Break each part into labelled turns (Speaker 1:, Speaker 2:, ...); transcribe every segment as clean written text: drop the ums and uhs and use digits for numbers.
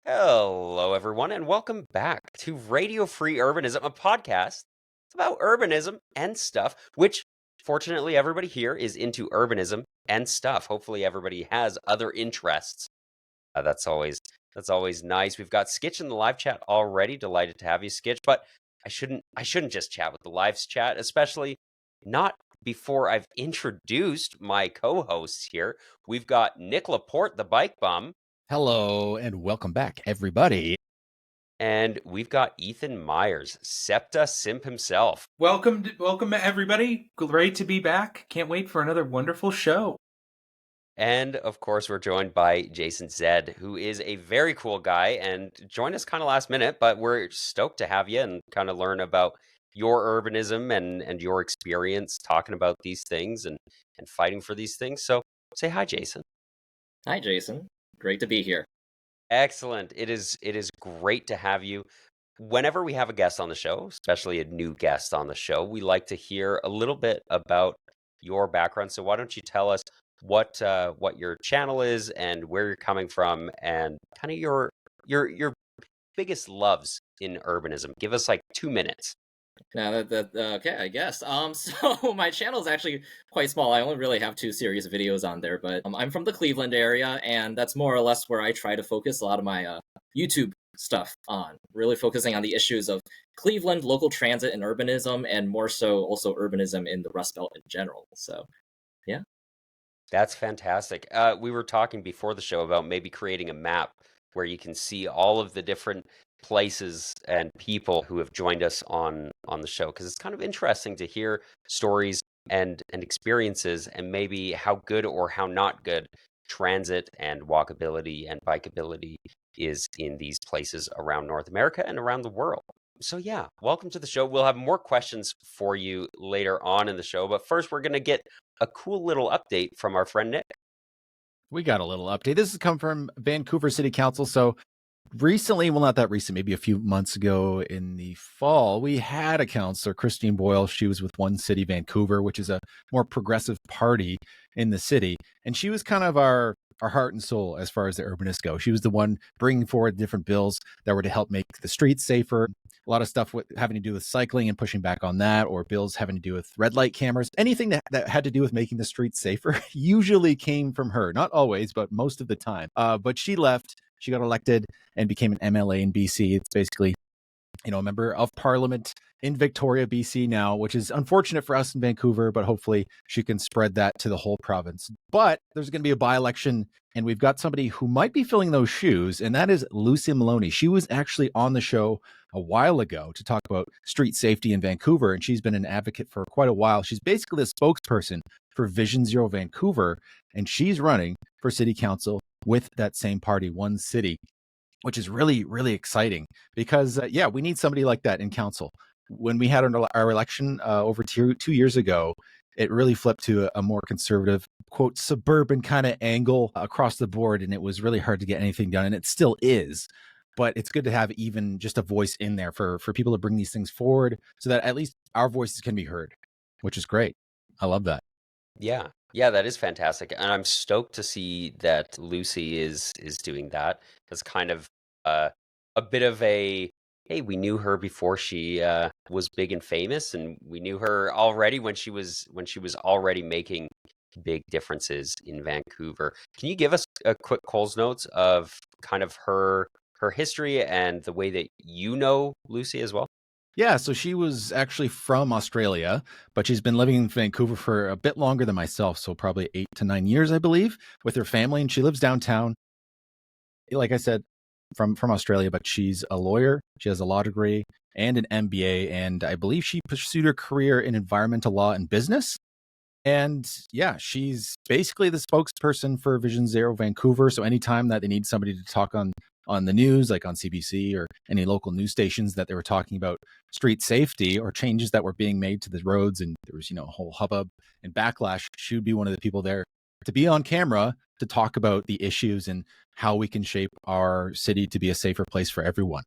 Speaker 1: Hello, everyone, and welcome back to Radio Free Urbanism, a podcast. It's about urbanism and stuff, which fortunately everybody here is into urbanism and stuff. Hopefully, everybody has other interests. Uh, that's always that's always nice. We've got Skitch in the live chat already. Delighted to have you, Skitch. But I shouldn't just chat with the live chat, especially not before I've introduced my co-hosts here. We've got Nick Laporte, the bike bum.
Speaker 2: Hello and welcome back, everybody.
Speaker 1: And we've got Ethan Myers, SEPTA Simp himself.
Speaker 3: Welcome everybody. Great to be back. Can't wait for another wonderful show.
Speaker 1: And of course, we're joined by Jason Zed, who is a very cool guy and joined us kind of last minute, but we're stoked to have you and kind of learn about your urbanism and your experience talking about these things and fighting for these things. So say hi, Jason.
Speaker 4: Hi, Jason. Great to be here.
Speaker 1: Excellent. It is great to have you. Whenever we have a guest on the show, especially a new guest on the show, we like to hear a little bit about your background. So why don't you tell us what your channel is and where you're coming from and kind of your biggest loves in urbanism. Give us like 2 minutes.
Speaker 4: Now okay, I guess. So my channel is actually quite small. I only really have 2 series of videos on there, but I'm from the Cleveland area, and that's more or less where I try to focus a lot of my YouTube stuff on. Really focusing on the issues of Cleveland, local transit, and urbanism, and more so also urbanism in the Rust Belt in general. So, yeah.
Speaker 1: That's fantastic. We were talking before the show about maybe creating a map where you can see all of the different places and people who have joined us on the show because it's kind of interesting to hear stories and experiences and maybe how good or how not good transit and walkability and bikeability is in these places around North America and around the world. So yeah, welcome to the show. We'll have more questions for you later on in the show, but first we're going to get a cool little update from our friend Nick.
Speaker 2: We got a little update. This has come from Vancouver City Council. So recently, well, not that recent, maybe a few months ago in the fall, we had a councillor, Christine Boyle. She was with One City Vancouver, which is a more progressive party in the city. And she was kind of our heart and soul as far as the urbanists go. She was the one bringing forward different bills that were to help make the streets safer. A lot of stuff having to do with cycling and pushing back on that, or bills having to do with red light cameras. Anything that had to do with making the streets safer usually came from her. Not always, but most of the time. But she left. She got elected and became an MLA in BC. It's basically, a member of parliament in Victoria, BC now, which is unfortunate for us in Vancouver, but hopefully she can spread that to the whole province. But there's going to be a by-election, and we've got somebody who might be filling those shoes, and that is Lucy Maloney. She was actually on the show a while ago to talk about street safety in Vancouver, and she's been an advocate for quite a while. She's basically the spokesperson for Vision Zero Vancouver, and she's running for city council with that same party, One City, which is really, really exciting because, we need somebody like that in council. When we had our election over 2 years ago, it really flipped to a more conservative, quote, suburban kind of angle across the board, and it was really hard to get anything done, and it still is. But it's good to have even just a voice in there for people to bring these things forward so that at least our voices can be heard, which is great. I love that.
Speaker 1: Yeah. Yeah, that is fantastic. And I'm stoked to see that Lucy is doing that. That's kind of a bit of a hey, we knew her before she was big and famous, and we knew her already when she was already making big differences in Vancouver. Can you give us a quick Coles Notes of kind of her history and the way that you know Lucy as well?
Speaker 2: Yeah, so she was actually from Australia, but she's been living in Vancouver for a bit longer than myself, so probably 8 to 9 years, I believe, with her family, and she lives downtown. Like I said, from Australia, but she's a lawyer. She has a law degree and an MBA, and I believe she pursued her career in environmental law and business. And yeah, she's basically the spokesperson for Vision Zero Vancouver. So anytime that they need somebody to talk on the news, like on CBC or any local news stations that they were talking about street safety or changes that were being made to the roads, and there was, a whole hubbub and backlash, she would be one of the people there to be on camera to talk about the issues and how we can shape our city to be a safer place for everyone.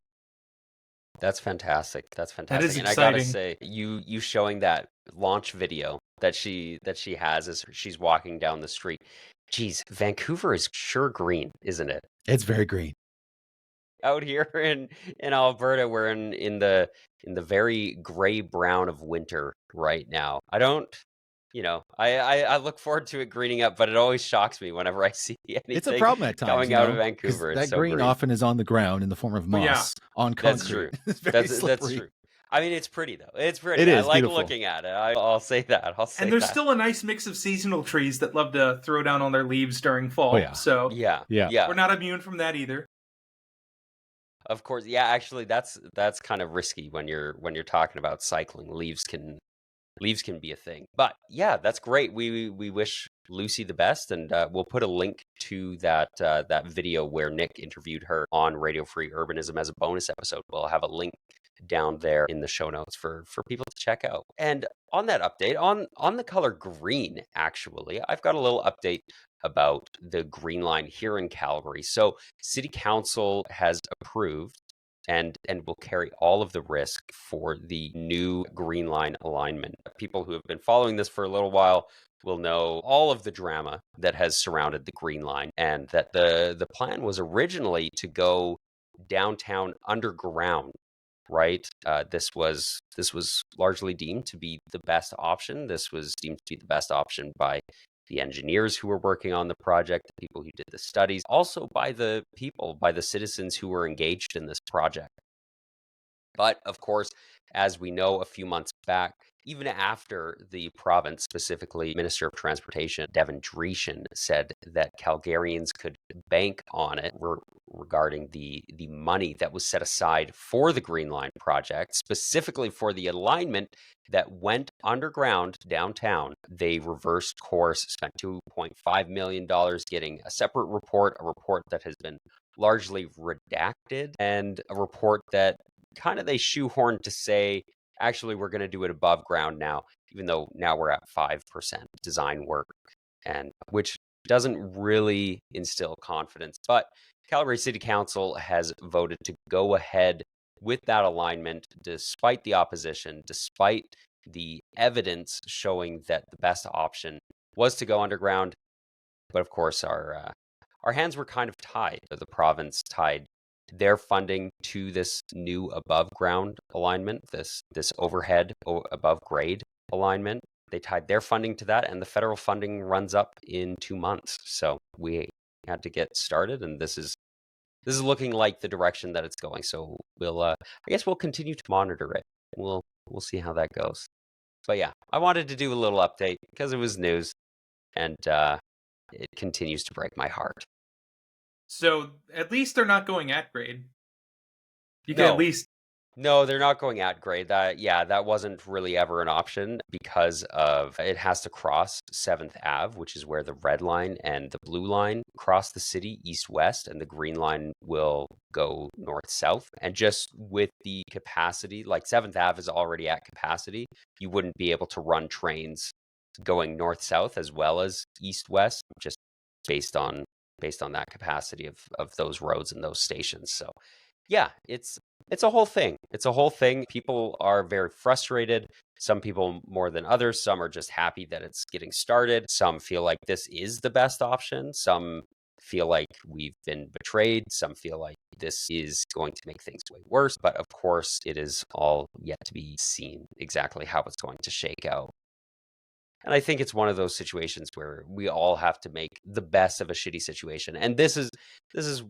Speaker 1: That's fantastic. That's
Speaker 3: That
Speaker 1: fantastic.
Speaker 3: is
Speaker 1: And I gotta
Speaker 3: exciting.
Speaker 1: say, you showing that launch video that she has as she's walking down the street. Geez, Vancouver is sure green, isn't it?
Speaker 2: It's very green.
Speaker 1: out here in Alberta. We're in the very gray brown of winter right now. I don't, I look forward to it greening up, but it always shocks me whenever I see
Speaker 2: It's a
Speaker 1: anything
Speaker 2: problem at times,
Speaker 1: coming out of Vancouver. It's
Speaker 2: that
Speaker 1: so
Speaker 2: green
Speaker 1: green.
Speaker 2: often is on the ground in the form of
Speaker 3: Well, yeah.
Speaker 2: moss on
Speaker 1: That's
Speaker 2: concrete.
Speaker 1: true.
Speaker 2: It's very
Speaker 1: That's
Speaker 2: slippery.
Speaker 1: true. I mean, it's pretty though. It's pretty.
Speaker 2: It
Speaker 1: I
Speaker 2: is
Speaker 1: like
Speaker 2: beautiful.
Speaker 1: looking at it. I'll say that.
Speaker 3: And there's
Speaker 1: that.
Speaker 3: still a nice mix of seasonal trees that love to throw down on their leaves during fall.
Speaker 2: Oh, yeah.
Speaker 3: So
Speaker 1: Yeah.
Speaker 3: we're not immune from that either.
Speaker 1: Of course. Yeah, actually that's kind of risky when you're talking about cycling. Leaves can be a thing. But yeah, that's great. We wish Lucy the best, and we'll put a link to that video where Nick interviewed her on Radio Free Urbanism as a bonus episode. We'll have a link down there in the show notes for people to check out. And on that update, on the color green, actually, I've got a little update about the green line here in Calgary. So City Council has approved and will carry all of the risk for the new green line alignment. People who have been following this for a little while will know all of the drama that has surrounded the green line, and that the plan was originally to go downtown underground. Right. This was largely deemed to be the best option. This was deemed to be the best option by the engineers who were working on the project, the people who did the studies, also by the citizens who were engaged in this project. But of course, as we know, a few months back, even after the province, specifically Minister of Transportation Devin Dreeshen, said that Calgarians could bank on it regarding the money that was set aside for the Green Line project, specifically for the alignment that went underground downtown, they reversed course, spent $2.5 million getting a separate report, a report that has been largely redacted, and a report that kind of they shoehorned to say, actually, we're going to do it above ground now, even though now we're at 5% design work, and which doesn't really instill confidence. But Calgary City Council has voted to go ahead with that alignment, despite the opposition, despite the evidence showing that the best option was to go underground. But of course, our hands were kind of tied. The province tied their funding to this new above ground alignment, this overhead above grade alignment. They tied their funding to that, and the federal funding runs up in 2 months. So we had to get started, and this is looking like the direction that it's going. So we'll I guess we'll continue to monitor it. We'll see how that goes. But yeah, I wanted to do a little update because it was news, and it continues to break my heart.
Speaker 3: So at least they're not going at grade. You can at least.
Speaker 1: No, they're not going at grade. That wasn't really ever an option because of it has to cross 7th Ave, which is where the red line and the blue line cross the city east-west, and the green line will go north-south. And just with the capacity, like 7th Ave is already at capacity, you wouldn't be able to run trains going north-south as well as east-west, just based on that capacity of those roads and those stations. So yeah, it's a whole thing. It's a whole thing. People are very frustrated. Some people more than others. Some are just happy that it's getting started. Some feel like this is the best option. Some feel like we've been betrayed. Some feel like this is going to make things way worse. But of course, it is all yet to be seen exactly how it's going to shake out. And I think it's one of those situations where we all have to make the best of a shitty situation. And this is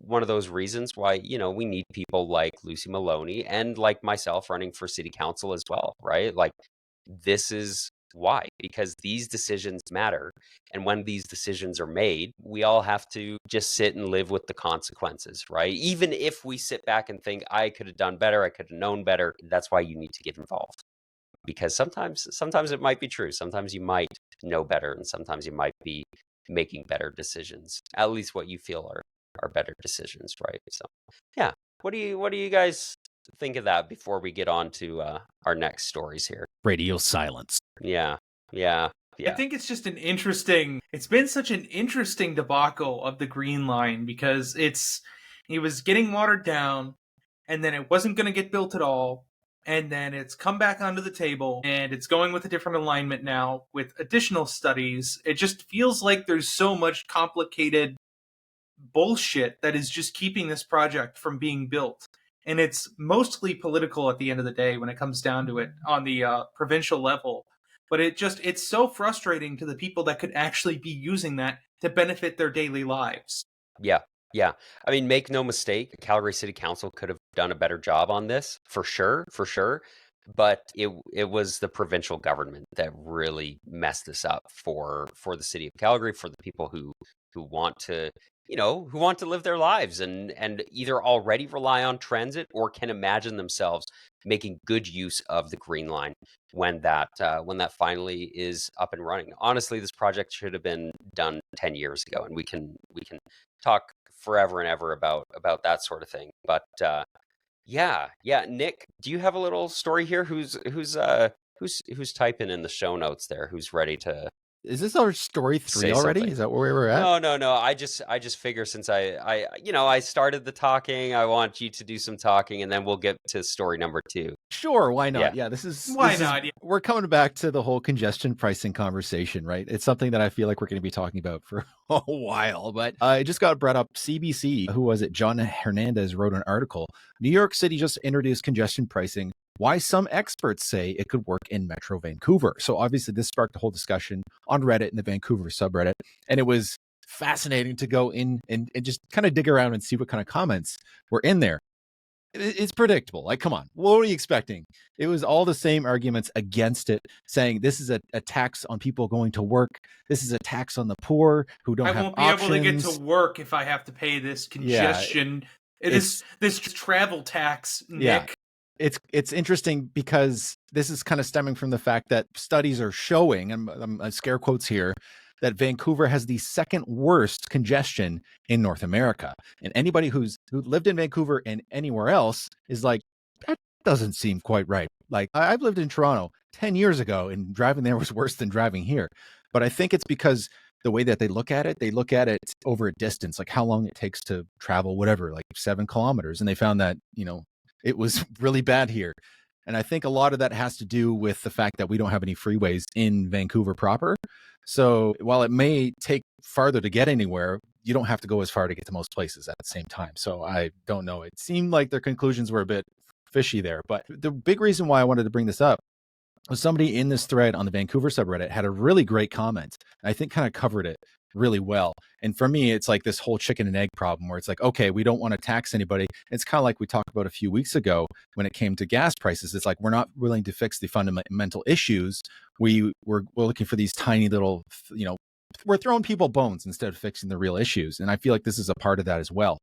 Speaker 1: one of those reasons why, we need people like Lucy Maloney and like myself running for city council as well, right? Like, this is why, because these decisions matter. And when these decisions are made, we all have to just sit and live with the consequences, right? Even if we sit back and think, I could have done better, I could have known better. That's why you need to get involved. Because sometimes it might be true. Sometimes you might know better, and sometimes you might be making better decisions. At least what you feel are better decisions, right? So, yeah. What do you guys think of that before we get on to our next stories here?
Speaker 2: Radio silence.
Speaker 1: Yeah.
Speaker 3: I think it's just it's been such an interesting debacle of the Green Line, because it was getting watered down, and then it wasn't going to get built at all. And then it's come back onto the table, and it's going with a different alignment now with additional studies. It just feels like there's so much complicated bullshit that is just keeping this project from being built. And it's mostly political at the end of the day when it comes down to it on the provincial level. But it's so frustrating to the people that could actually be using that to benefit their daily lives.
Speaker 1: Yeah. Yeah. I mean, make no mistake, Calgary City Council could have done a better job on this, for sure. But it was the provincial government that really messed this up for the city of Calgary, for the people who want to, who want to live their lives and either already rely on transit or can imagine themselves making good use of the Green Line when that finally is up and running. Honestly, this project should have been done 10 years ago, and we can talk forever and ever about that sort of thing. But yeah. Nick, do you have a little story here? Who's typing in the show notes there? Who's ready to?
Speaker 2: Is this our story 3 already?
Speaker 1: Something.
Speaker 2: Is that where we're at?
Speaker 1: No. I just figure since I started the talking, I want you to do some talking, and then we'll get to story number 2.
Speaker 2: Sure, why not?
Speaker 1: Yeah,
Speaker 3: why not?
Speaker 2: We're coming back to the whole congestion pricing conversation, right? It's something that I feel like we're going to be talking about for a while, but it just got brought up. CBC, who was it? John Hernandez wrote an article. New York City just introduced congestion pricing. Why some experts say it could work in Metro Vancouver. So obviously this sparked a whole discussion on Reddit in the Vancouver subreddit. And it was fascinating to go in and just kind of dig around and see what kind of comments were in there. It's predictable. Like, come on, what were you expecting? It was all the same arguments against it, saying this is a tax on people going to work. This is a tax on the poor who don't have options.
Speaker 3: I won't be able to get to work if I have to pay this congestion. This travel tax, Nick.
Speaker 2: Yeah. It's interesting because this is kind of stemming from the fact that studies are showing, and I'm scare quotes here, that Vancouver has the second worst congestion in North America. And anybody who lived in Vancouver and anywhere else is like, that doesn't seem quite right. Like, I've lived in Toronto 10 years ago, and driving there was worse than driving here. But I think it's because the way that they look at it over a distance, like how long it takes to travel, whatever, like 7 kilometers. And they found that, it was really bad here. And I think a lot of that has to do with the fact that we don't have any freeways in Vancouver proper. So while it may take farther to get anywhere, you don't have to go as far to get to most places at the same time. So I don't know. It seemed like their conclusions were a bit fishy there. But the big reason why I wanted to bring this up was somebody in this thread on the Vancouver subreddit had a really great comment. I think kind of covered it really well. And for me, it's like this whole chicken and egg problem where it's like, okay, we don't want to tax anybody. It's kind of like we talked about a few weeks ago when it came to gas prices. It's like, we're not willing to fix the fundamental issues. We're looking for these tiny little, we're throwing people bones instead of fixing the real issues. And I feel like this is a part of that as well.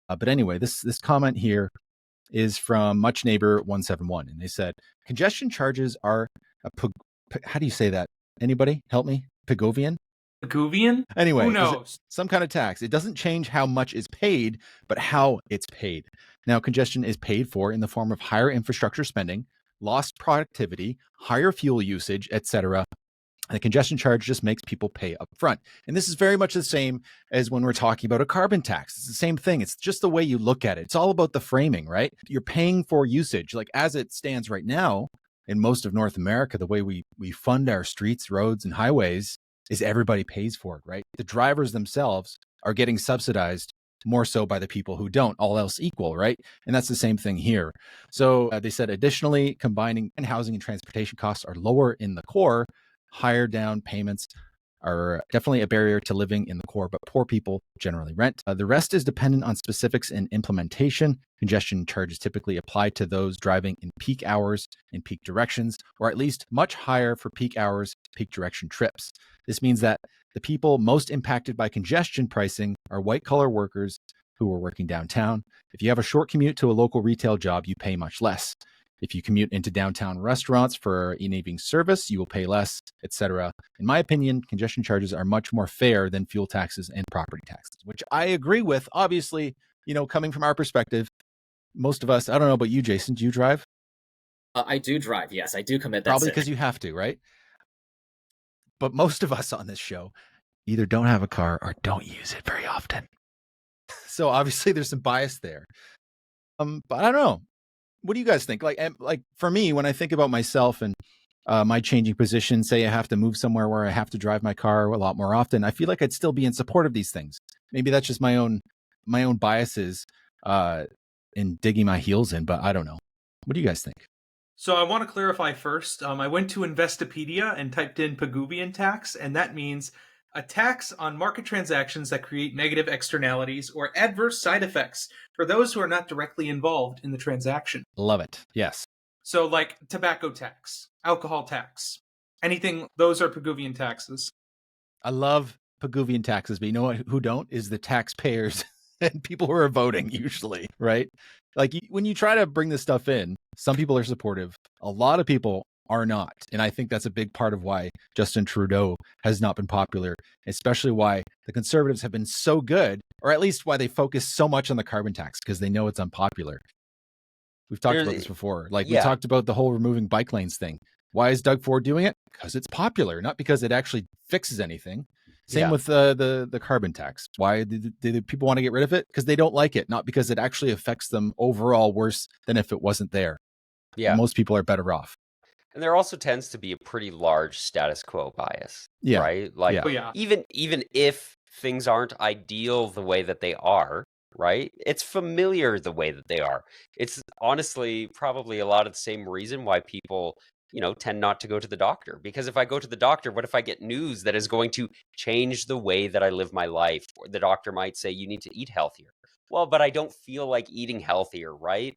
Speaker 2: But anyway, this comment here is from Much Neighbor 171. And they said, congestion charges are how do you say that? Anybody help me? Pigouvian? Anyway,
Speaker 3: who knows?
Speaker 2: Some kind of tax. It doesn't change how much is paid, but how it's paid. Now, congestion is paid for in the form of higher infrastructure spending, lost productivity, higher fuel usage, etc. The congestion charge just makes people pay up front. And this is very much the same as when we're talking about a carbon tax. It's the same thing. It's just the way you look at it. It's all about the framing, right? You're paying for usage. Like as it stands right now in most of North America, the way we fund our streets, roads, and highways is everybody pays for it, right? The drivers themselves are getting subsidized more so by the people who don't, all else equal, right? And that's the same thing here. So they said, additionally, combining housing and transportation costs are lower in the core. Higher down payments are definitely a barrier to living in the core, but poor people generally rent. The rest is dependent on specifics and implementation. Congestion charges typically apply to those driving in peak hours in peak directions, or at least much higher for peak hours, peak direction trips. This means that the people most impacted by congestion pricing are white-collar workers who are working downtown. If you have a short commute to a local retail job, you pay much less. If you commute into downtown restaurants for an evening service, you will pay less, etc. In my opinion, congestion charges are much more fair than fuel taxes and property taxes, which I agree with. Obviously, coming from our perspective, most of us, I don't know about you, Jason, do you drive?
Speaker 4: I do drive, yes. I do commit that
Speaker 2: Probably because you have to, right? But most of us on this show either don't have a car or don't use it very often. So obviously there's some bias there. But I don't know. What do you guys think? Like for me, when I think about myself and my changing position, say I have to move somewhere where I have to drive my car a lot more often, I feel like I'd still be in support of these things. Maybe that's just my own biases in digging my heels in, but I don't know. What do you guys think?
Speaker 3: So I want to clarify first. I went to Investopedia and typed in Pigouvian Tax, and that means a tax on market transactions that create negative externalities or adverse side effects for those who are not directly involved in the transaction.
Speaker 2: Love it. Yes.
Speaker 3: So like tobacco tax, alcohol tax, anything, those are Pigouvian taxes.
Speaker 2: I love Pigouvian taxes, but you know what? Who don't is the taxpayers and people who are voting usually, right? Like when you try to bring this stuff in, some people are supportive. A lot of people are not. And I think that's a big part of why Justin Trudeau has not been popular, especially why the Conservatives have been so good, or at least why they focus so much on the carbon tax, because they know it's unpopular. We've talked about this before. Like we talked about the whole removing bike lanes thing. Why is Doug Ford doing it? Because it's popular, not because it actually fixes anything. Same with the carbon tax. Why do people want to get rid of it? Because they don't like it, not because it actually affects them overall worse than if it wasn't there. Yeah. And most people are better off.
Speaker 1: And there also tends to be a pretty large status quo bias, right? Like even if things aren't ideal the way that they are, right? It's familiar the way that they are. It's honestly probably a lot of the same reason why people, tend not to go to the doctor. Because if I go to the doctor, what if I get news that is going to change the way that I live my life? Or the doctor might say, you need to eat healthier. Well, but I don't feel like eating healthier, right?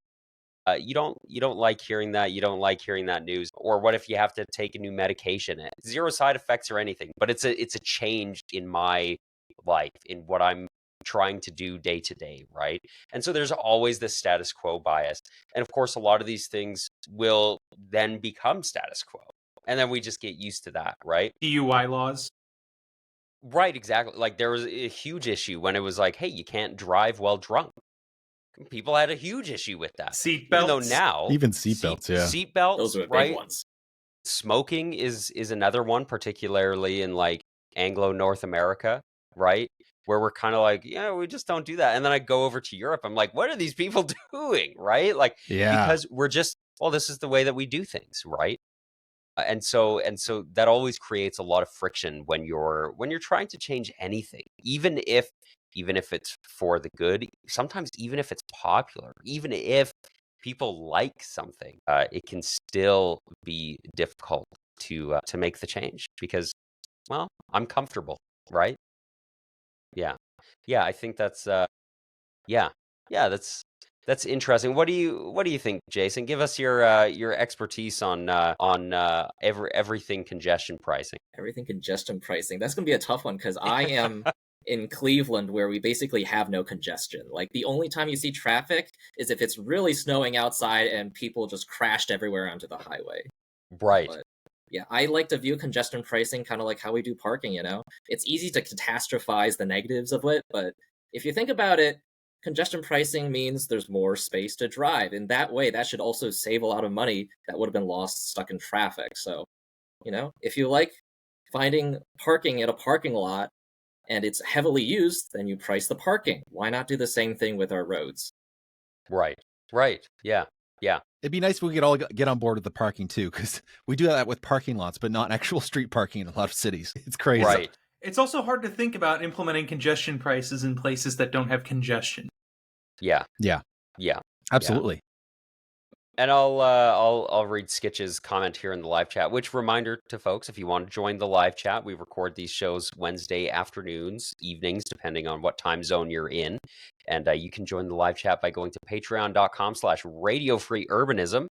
Speaker 1: You don't like hearing that. You don't like hearing that news. Or what if you have to take a new medication? Zero side effects or anything, but it's a change in my life, in what I'm trying to do day to day, right? And so there's always this status quo bias. And of course, a lot of these things will then become status quo. And then we just get used to that, right?
Speaker 3: DUI laws.
Speaker 1: Right, exactly. Like there was a huge issue when it was like, hey, you can't drive while drunk. People had a huge issue with that.
Speaker 3: Seatbelts.
Speaker 1: Even though now,
Speaker 2: even seatbelts,
Speaker 1: seatbelts,
Speaker 4: those are
Speaker 1: right?
Speaker 4: big ones.
Speaker 1: Smoking is another one, particularly in like Anglo North America, right? Where we're kind of like, we just don't do that. And then I go over to Europe, I'm like, what are these people doing, right? Like, because we're just, this is the way that we do things, right? And so that always creates a lot of friction when you're trying to change anything, even if it's for the good, sometimes even if it's popular, even if people like something, it can still be difficult to make the change because, I'm comfortable, right? Yeah, I think that's that's interesting. What do you think, Jason? Give us your expertise on everything congestion pricing.
Speaker 4: Everything congestion pricing. That's gonna be a tough one because I am in Cleveland where we basically have no congestion. Like the only time you see traffic is if it's really snowing outside and people just crashed everywhere onto the highway.
Speaker 1: Right.
Speaker 4: But yeah, I like to view congestion pricing kind of like how we do parking, It's easy to catastrophize the negatives of it, but if you think about it, congestion pricing means there's more space to drive. In that way, that should also save a lot of money that would have been lost stuck in traffic. So, if you like finding parking at a parking lot and it's heavily used, then you price the parking. Why not do the same thing with our roads?
Speaker 1: Right. Yeah.
Speaker 2: It'd be nice if we could all get on board with the parking too, because we do that with parking lots, but not actual street parking in a lot of cities. It's crazy.
Speaker 1: Right.
Speaker 3: It's also hard to think about implementing congestion prices in places that don't have congestion.
Speaker 1: Yeah.
Speaker 2: Absolutely.
Speaker 1: Yeah. And I'll read Skitch's comment here in the live chat, which, reminder to folks, if you want to join the live chat, we record these shows Wednesday afternoons, evenings, depending on what time zone you're in. And you can join the live chat by going to patreon.com/radiofreeurbanism.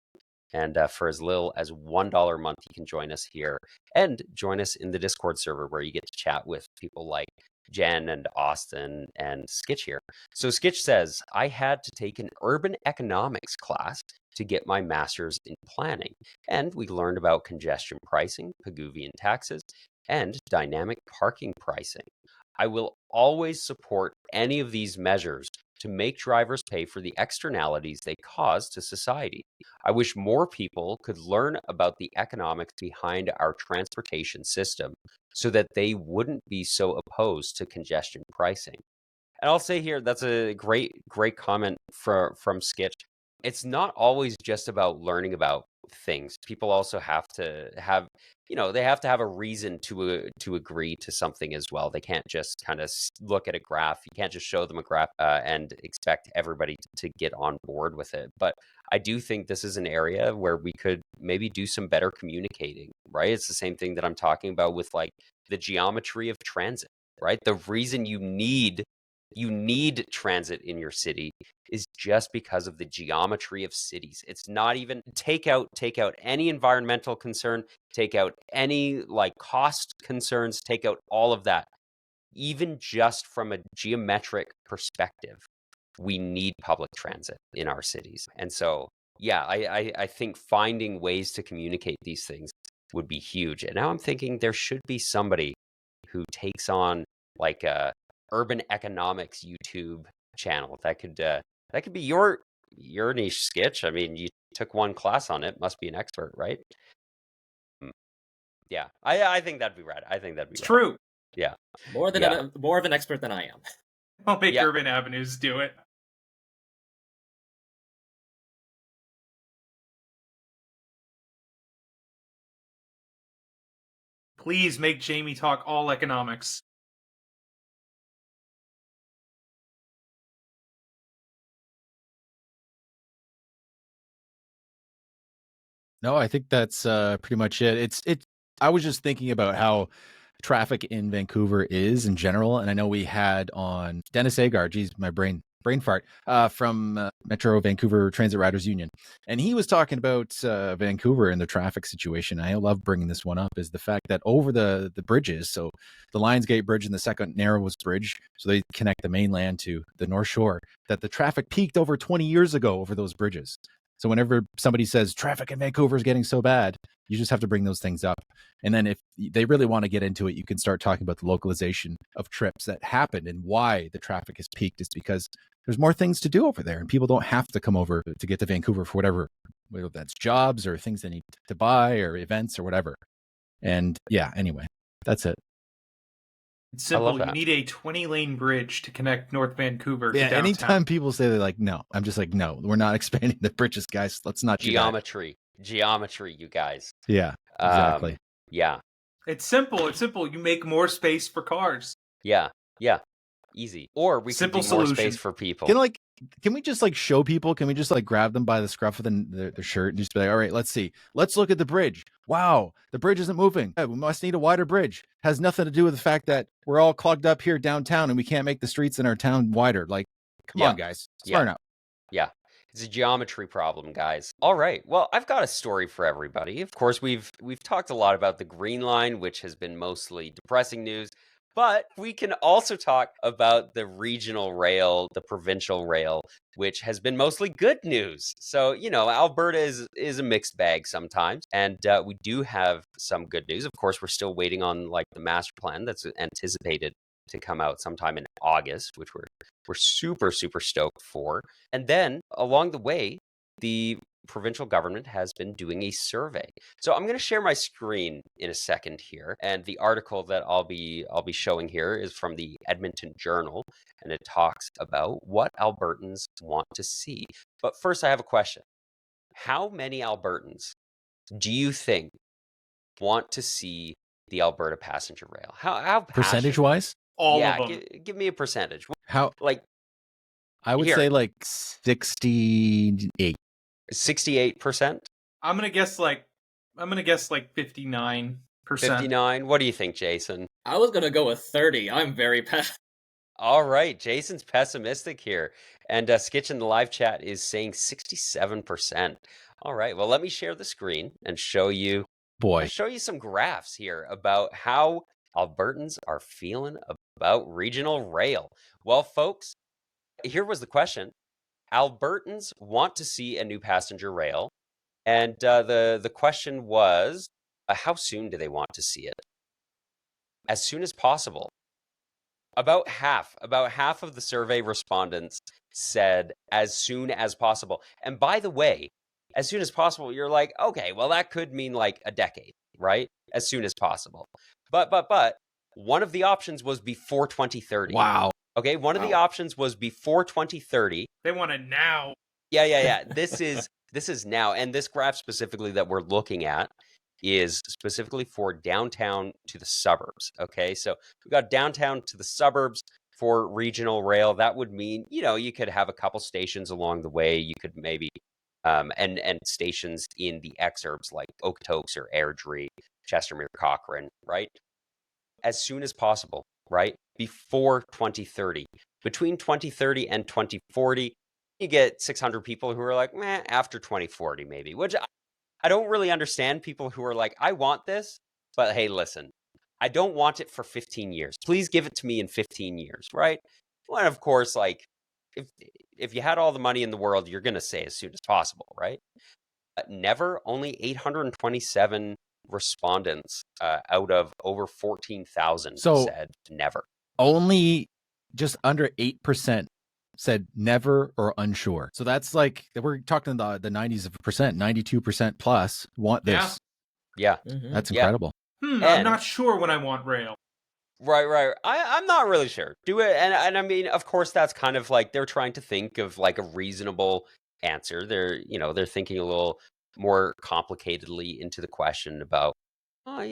Speaker 1: And for as little as $1 a month, you can join us here and join us in the Discord server where you get to chat with people like Jen and Austin and Skitch here. So Skitch says, I had to take an urban economics class to get my master's in planning. And we learned about congestion pricing, Pigouvian taxes, and dynamic parking pricing. I will always support any of these measures to make drivers pay for the externalities they cause to society. I wish more people could learn about the economics behind our transportation system so that they wouldn't be so opposed to congestion pricing. And I'll say here, that's a great comment from Skitch. it's not always just about learning about things. People also have to have, they have to have a reason to agree to something as well. They can't just kind of look at a graph. You can't just show them a graph and expect everybody to get on board with it. But I do think this is an area where we could maybe do some better communicating, right? It's the same thing that I'm talking about with like the geometry of transit, right? The reason you need transit in your city is just because of the geometry of cities. It's not even take out any environmental concern, take out any like cost concerns, take out all of that. Even just from a geometric perspective, we need public transit in our cities. And so, yeah, I think finding ways to communicate these things would be huge. And now I'm thinking there should be somebody who takes on like a urban economics YouTube channel. That could be your niche, Skitch. I mean, you took one class on it, must be an expert, right? Yeah, I think that'd be rad.
Speaker 3: It's true.
Speaker 1: Yeah,
Speaker 4: more of an expert than I am.
Speaker 3: I'll make Urban Avenues do it. Please make Jamie talk all economics.
Speaker 2: No, I think that's pretty much it. I was just thinking about how traffic in Vancouver is in general, and I know we had on Dennis Agar, geez, my brain fart, from Metro Vancouver Transit Riders Union, and he was talking about Vancouver and the traffic situation. I love bringing this one up, is the fact that over the bridges, so the Lionsgate Bridge and the second narrowest bridge, so they connect the mainland to the North Shore, that the traffic peaked over 20 years ago over those bridges. So whenever somebody says traffic in Vancouver is getting so bad, you just have to bring those things up. And then if they really want to get into it, you can start talking about the localization of trips that happened and why the traffic has peaked is because there's more things to do over there. And people don't have to come over to get to Vancouver for whatever, whether that's jobs or things they need to buy or events or whatever. And yeah, anyway, that's it.
Speaker 3: It's simple. You need a 20-lane bridge to connect North Vancouver to downtown.
Speaker 2: Anytime people say they're like, no, I'm just like, no, we're not expanding the bridges, guys. Let's not do
Speaker 1: geometry, you guys.
Speaker 2: Yeah, exactly.
Speaker 1: Yeah.
Speaker 3: It's simple. You make more space for cars.
Speaker 1: Yeah. Easy. Or we could do more space for people.
Speaker 2: Can we just like show people? Can we just like grab them by the scruff of their shirt and just be like, all right, let's see. Let's look at the bridge. Wow, the bridge isn't moving. We must need a wider bridge. Has nothing to do with the fact that we're all clogged up here downtown and we can't make the streets in our town wider. Like, come on, guys. Smart out.
Speaker 1: Yeah. It's a geometry problem, guys. All right. Well, I've got a story for everybody. Of course, we've talked a lot about the Green Line, which has been mostly depressing news. But we can also talk about the regional rail, the provincial rail, which has been mostly good news. So, Alberta is a mixed bag sometimes. And we do have some good news. Of course, we're still waiting on like the master plan that's anticipated to come out sometime in August, which we're super, super stoked for. And then along the way, the provincial government has been doing a survey. So I'm going to share my screen in a second here, and the article that I'll be showing here is from the Edmonton Journal, and it talks about what Albertans want to see. But first, I have a question. How many Albertans do you think want to see the Alberta passenger rail? How
Speaker 2: percentage wise?
Speaker 3: All of them.
Speaker 1: Give me a percentage.
Speaker 2: How?
Speaker 1: Like,
Speaker 2: I would say like 68.
Speaker 1: 68%?
Speaker 3: I'm gonna guess like 59%.
Speaker 1: 59. What do you think, Jason?
Speaker 4: I was gonna go with 30. I'm very pessimistic.
Speaker 1: All right, Jason's pessimistic here, and Skitch in the live chat is saying 67%. All right, well, let me share the screen and show you. I'll show you some graphs here about how Albertans are feeling about regional rail. Well, folks, here was the question. Albertans want to see a new passenger rail, and the question was, how soon do they want to see it? As soon as possible. About half of the survey respondents said as soon as possible. And by the way, as soon as possible, you're like, okay, well, that could mean like a decade, right? As soon as possible. But one of the options was before 2030.
Speaker 2: Wow.
Speaker 1: Okay, one of the options was before 2030.
Speaker 3: They want it now.
Speaker 1: Yeah. This is now, and this graph specifically that we're looking at is specifically for downtown to the suburbs. Okay, so we got downtown to the suburbs for regional rail. That would mean, you could have a couple stations along the way. You could maybe and stations in the exurbs like Okotoks or Airdrie, Chestermere, Cochrane, right? As soon as possible, right? Before 2030. Between 2030 and 2040, you get 600 people who are like, meh, after 2040 maybe, which I don't really understand people who are like, I want this, but hey, listen, I don't want it for 15 years. Please give it to me in 15 years, right? Well, and of course, like, if you had all the money in the world, you're going to say as soon as possible, right? Never, only 827 respondents out of over 14,000 said never.
Speaker 2: Only just under 8% said never or unsure. So that's like, we're talking the 90s of percent, 92% plus want this.
Speaker 1: Yeah.
Speaker 2: That's incredible.
Speaker 3: I'm not sure when I want rail.
Speaker 1: Right. I'm not really sure. Do it, and I mean, of course, that's kind of like they're trying to think of like a reasonable answer. They're thinking a little more complicatedly into the question about, I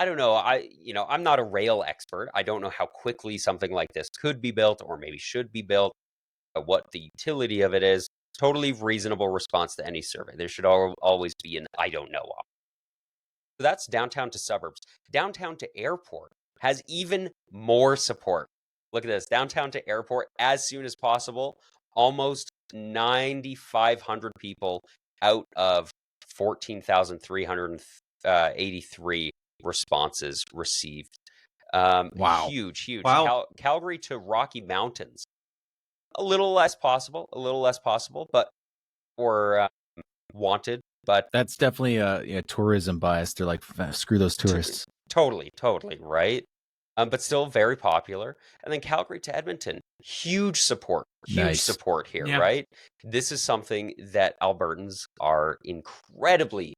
Speaker 1: don't know. I'm not a rail expert. I don't know how quickly something like this could be built or maybe should be built, what the utility of it is. Totally reasonable response to any survey. There should always be an I don't know. So that's downtown to suburbs. Downtown to airport has even more support. Look at this. Downtown to airport as soon as possible. Almost 9,500 people out of 14,383 responses received.
Speaker 2: Wow.
Speaker 1: Huge.
Speaker 3: Wow.
Speaker 1: Calgary to Rocky Mountains. A little less possible, but or wanted. But
Speaker 2: that's definitely a tourism bias. They're like, screw those tourists.
Speaker 1: Totally, right? But still very popular. And then Calgary to Edmonton, huge support here, right? This is something that Albertans are incredibly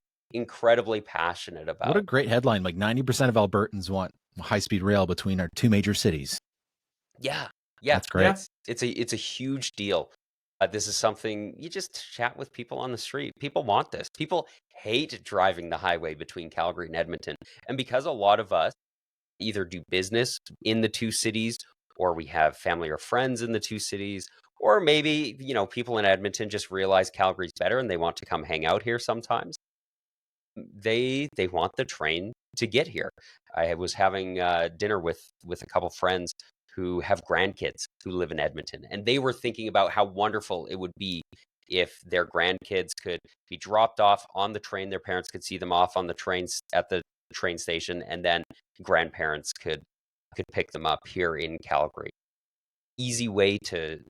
Speaker 1: passionate about.
Speaker 2: What a great headline. Like 90% of Albertans want high-speed rail between our two major cities.
Speaker 1: Yeah.
Speaker 2: That's great.
Speaker 1: It's a huge deal. This is something you just chat with people on the street. People want this. People hate driving the highway between Calgary and Edmonton. And because a lot of us either do business in the two cities, or we have family or friends in the two cities, or maybe, people in Edmonton just realize Calgary's better and they want to come hang out here sometimes. They want the train to get here. I was having dinner with a couple friends who have grandkids who live in Edmonton, and they were thinking about how wonderful it would be if their grandkids could be dropped off on the train. Their parents could see them off on the trains at the train station, and then grandparents could pick them up here in Calgary. Easy way to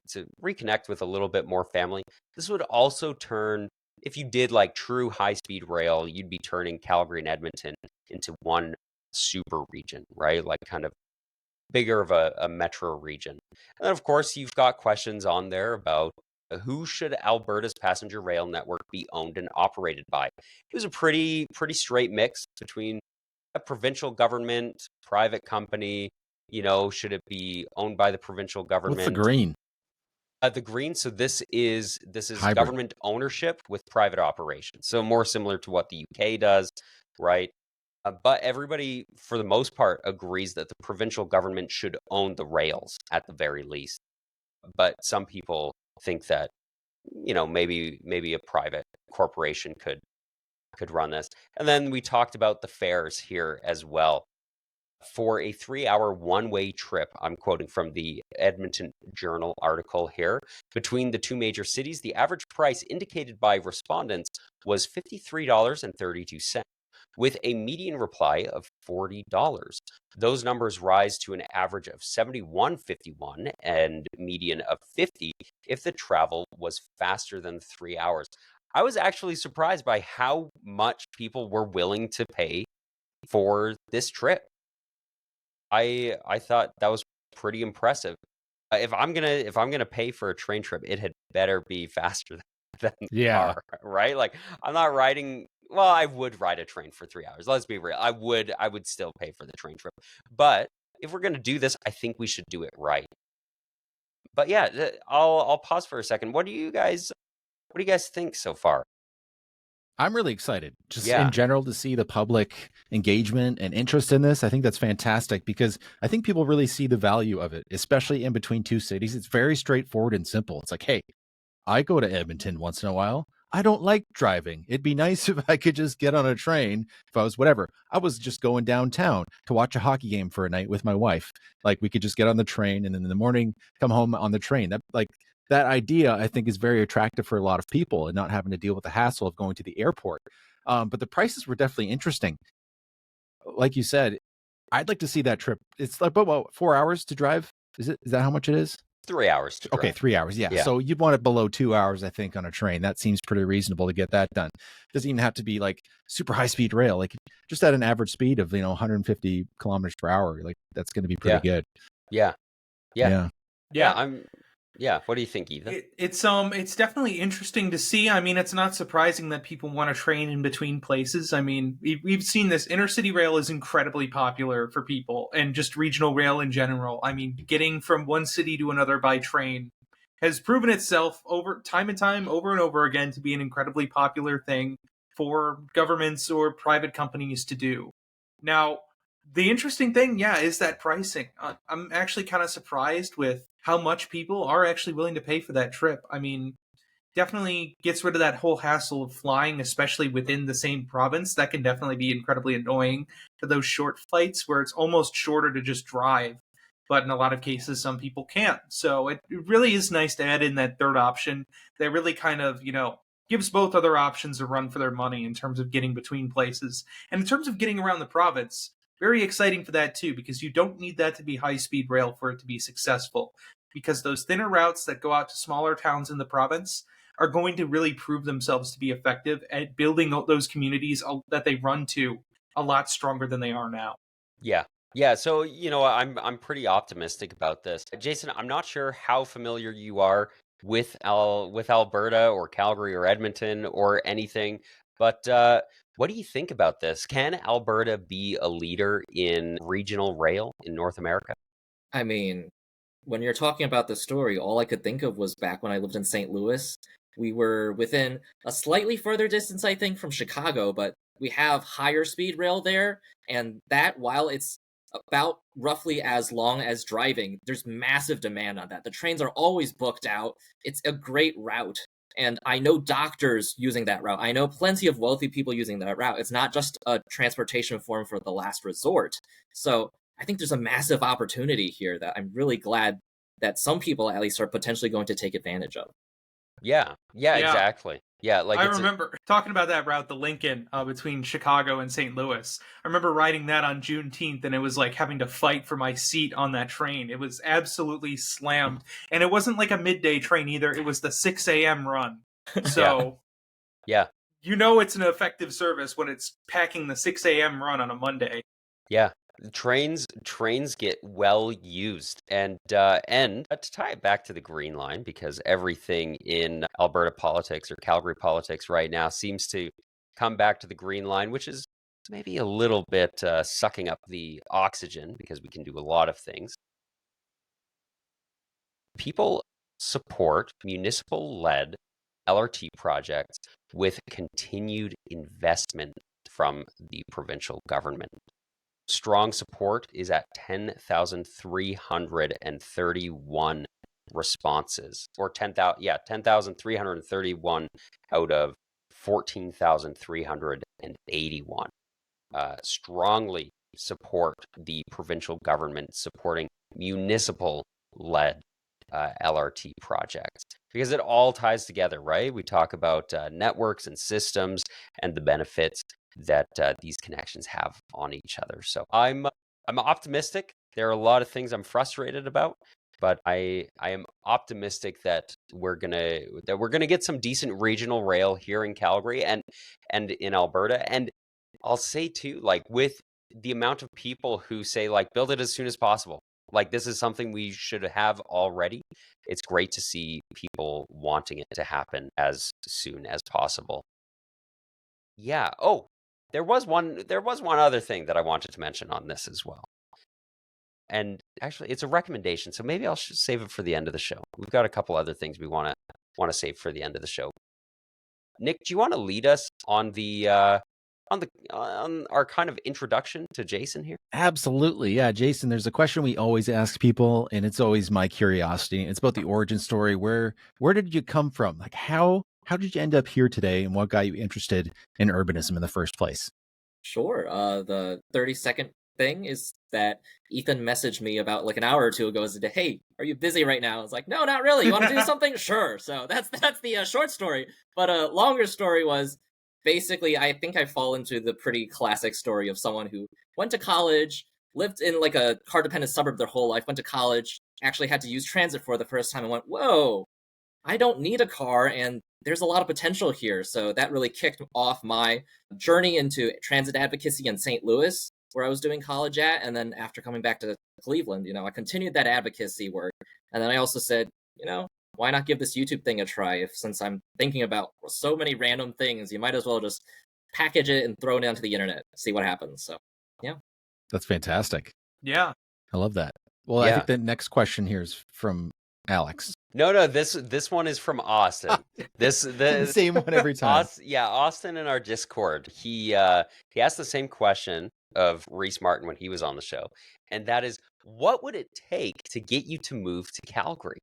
Speaker 1: reconnect with a little bit more family. This would also turn, if you did like true high-speed rail, you'd be turning Calgary and Edmonton into one super region, right? Like kind of bigger of a metro region. And of course, you've got questions on there about who should Alberta's passenger rail network be owned and operated by. It was a pretty straight mix between a provincial government, private company. Should it be owned by the provincial government?
Speaker 2: What's the green?
Speaker 1: The green. So this is
Speaker 2: hybrid
Speaker 1: government ownership with private operations. So more similar to what the UK does, right? But everybody, for the most part, agrees that the provincial government should own the rails at the very least. But some people think that, maybe a private corporation could run this. And then we talked about the fares here as well. For a 3-hour one-way trip, I'm quoting from the Edmonton Journal article here, between the two major cities, the average price indicated by respondents was $53.32. with a median reply of $40. Those numbers rise to an average of $71.51 and median of $50 if the travel was faster than 3 hours. I was actually surprised by how much people were willing to pay for this trip. I thought that was pretty impressive. If I'm gonna pay for a train trip, it had better be faster than the car, right? Like I'm not riding. Well, I would ride a train for 3 hours. Let's be real. I would still pay for the train trip. But if we're going to do this, I think we should do it right. But yeah, I'll pause for a second. What do you guys think so far?
Speaker 2: I'm really excited just
Speaker 1: Yeah.
Speaker 2: in general to see the public engagement and interest in this. I think that's fantastic because I think people really see the value of it, especially in between two cities. It's very straightforward and simple. It's like, hey, I go to Edmonton once in a while. I don't like driving. It'd be nice if I could just get on a train if I was whatever. I was just going downtown to watch a hockey game for a night with my wife. Like we could just get on the train and then in the morning come home on the train. That idea I think is very attractive for a lot of people and not having to deal with the hassle of going to the airport. But the prices were definitely interesting. Like you said, I'd like to see that trip. It's like about 4 hours to drive. Is that how much it is?
Speaker 1: 3 hours to drive.
Speaker 2: Okay, 3 hours. Yeah. So you'd want it below 2 hours, I think, on a train. That seems pretty reasonable to get that done. Doesn't even have to be like super high speed rail. Like just at an average speed of 150 kilometers per hour. Like that's going to be pretty good.
Speaker 1: Yeah.
Speaker 3: Yeah.
Speaker 1: Yeah. What do you think, Ethan?
Speaker 3: It's definitely interesting to see. I mean, it's not surprising that people want to train in between places. I mean, we've seen this. Intercity rail is incredibly popular for people, and just regional rail in general. I mean, getting from one city to another by train has proven itself over and over again to be an incredibly popular thing for governments or private companies to do. Now, the interesting thing, is that pricing. I'm actually kind of surprised with how much people are actually willing to pay for that trip. I mean, definitely gets rid of that whole hassle of flying, especially within the same province. That can definitely be incredibly annoying for those short flights where it's almost shorter to just drive. But in a lot of cases, some people can't. So it really is nice to add in that third option that really kind of, gives both other options a run for their money in terms of getting between places. And in terms of getting around the province, very exciting for that too, because you don't need that to be high-speed rail for it to be successful. Because those thinner routes that go out to smaller towns in the province are going to really prove themselves to be effective at building those communities that they run to a lot stronger than they are now.
Speaker 1: Yeah. So I'm pretty optimistic about this. Jason, I'm not sure how familiar you are with Alberta or Calgary or Edmonton or anything, but what do you think about this? Can Alberta be a leader in regional rail in North America?
Speaker 4: I mean, when you're talking about the story, all I could think of was back when I lived in St. Louis. We were within a slightly further distance, I think, from Chicago, but we have higher speed rail there. And that, while it's about roughly as long as driving, there's massive demand on that. The trains are always booked out. It's a great route. And I know doctors using that route. I know plenty of wealthy people using that route. It's not just a transportation form for the last resort. So I think there's a massive opportunity here that I'm really glad that some people at least are potentially going to take advantage of.
Speaker 1: Yeah, exactly. Yeah, like
Speaker 3: I remember talking about that route, the Lincoln between Chicago and St. Louis. I remember riding that on Juneteenth, and it was like having to fight for my seat on that train. It was absolutely slammed, and it wasn't like a midday train either. It was the 6 a.m. run. So,
Speaker 1: yeah,
Speaker 3: it's an effective service when it's packing the 6 a.m. run on a Monday.
Speaker 1: Yeah. Trains get well used, and to tie it back to the Green Line, because everything in Alberta politics or Calgary politics right now seems to come back to the Green Line, which is maybe a little bit sucking up the oxygen because we can do a lot of things. People support municipal-led LRT projects with continued investment from the provincial government. Strong support is at 10,331 responses, or 10,331 out of 14,381. Strongly support the provincial government supporting municipal-led LRT projects, because it all ties together, right? We talk about networks and systems and the benefits that these connections have on each other. So I'm optimistic. There are a lot of things I'm frustrated about, but I am optimistic that we're gonna get some decent regional rail here in Calgary and in Alberta. And I'll say too, like with the amount of people who say like build it as soon as possible, like this is something we should have already. It's great to see people wanting it to happen as soon as possible. Yeah. Oh, there was one other thing that I wanted to mention on this as well. And actually, it's a recommendation, so maybe I'll save it for the end of the show. We've got a couple other things we want to save for the end of the show. Nick, do you want to lead us on on our kind of introduction to Jason here?
Speaker 2: Absolutely. Yeah, Jason, there's a question we always ask people, and it's always my curiosity. It's about the origin story. Where did you come from? Like how did you end up here today, and what got you interested in urbanism in the first place?
Speaker 4: Sure. The 30-second thing is that Ethan messaged me about like an hour or two ago. Said, "Hey, are you busy right now?" I was like, "No, not really. You want to do something?" Sure. So that's the short story. But a longer story was basically I think I fall into the pretty classic story of someone who went to college, lived in like a car-dependent suburb their whole life, went to college, actually had to use transit for the first time, and went, "Whoa, I don't need a car, and there's a lot of potential here." So that really kicked off my journey into transit advocacy in St. Louis, where I was doing college at. And then after coming back to Cleveland, I continued that advocacy work. And then I also said, why not give this YouTube thing a try? Since I'm thinking about so many random things, you might as well just package it and throw it onto the internet, see what happens. So, yeah.
Speaker 2: That's fantastic.
Speaker 3: Yeah.
Speaker 2: I love that. Well, I think the next question here is from Alex.
Speaker 1: No, this one is from Austin. The
Speaker 2: same one every time.
Speaker 1: Austin in our Discord. He asked the same question of Reese Martin when he was on the show, and that is, what would it take to get you to move to Calgary?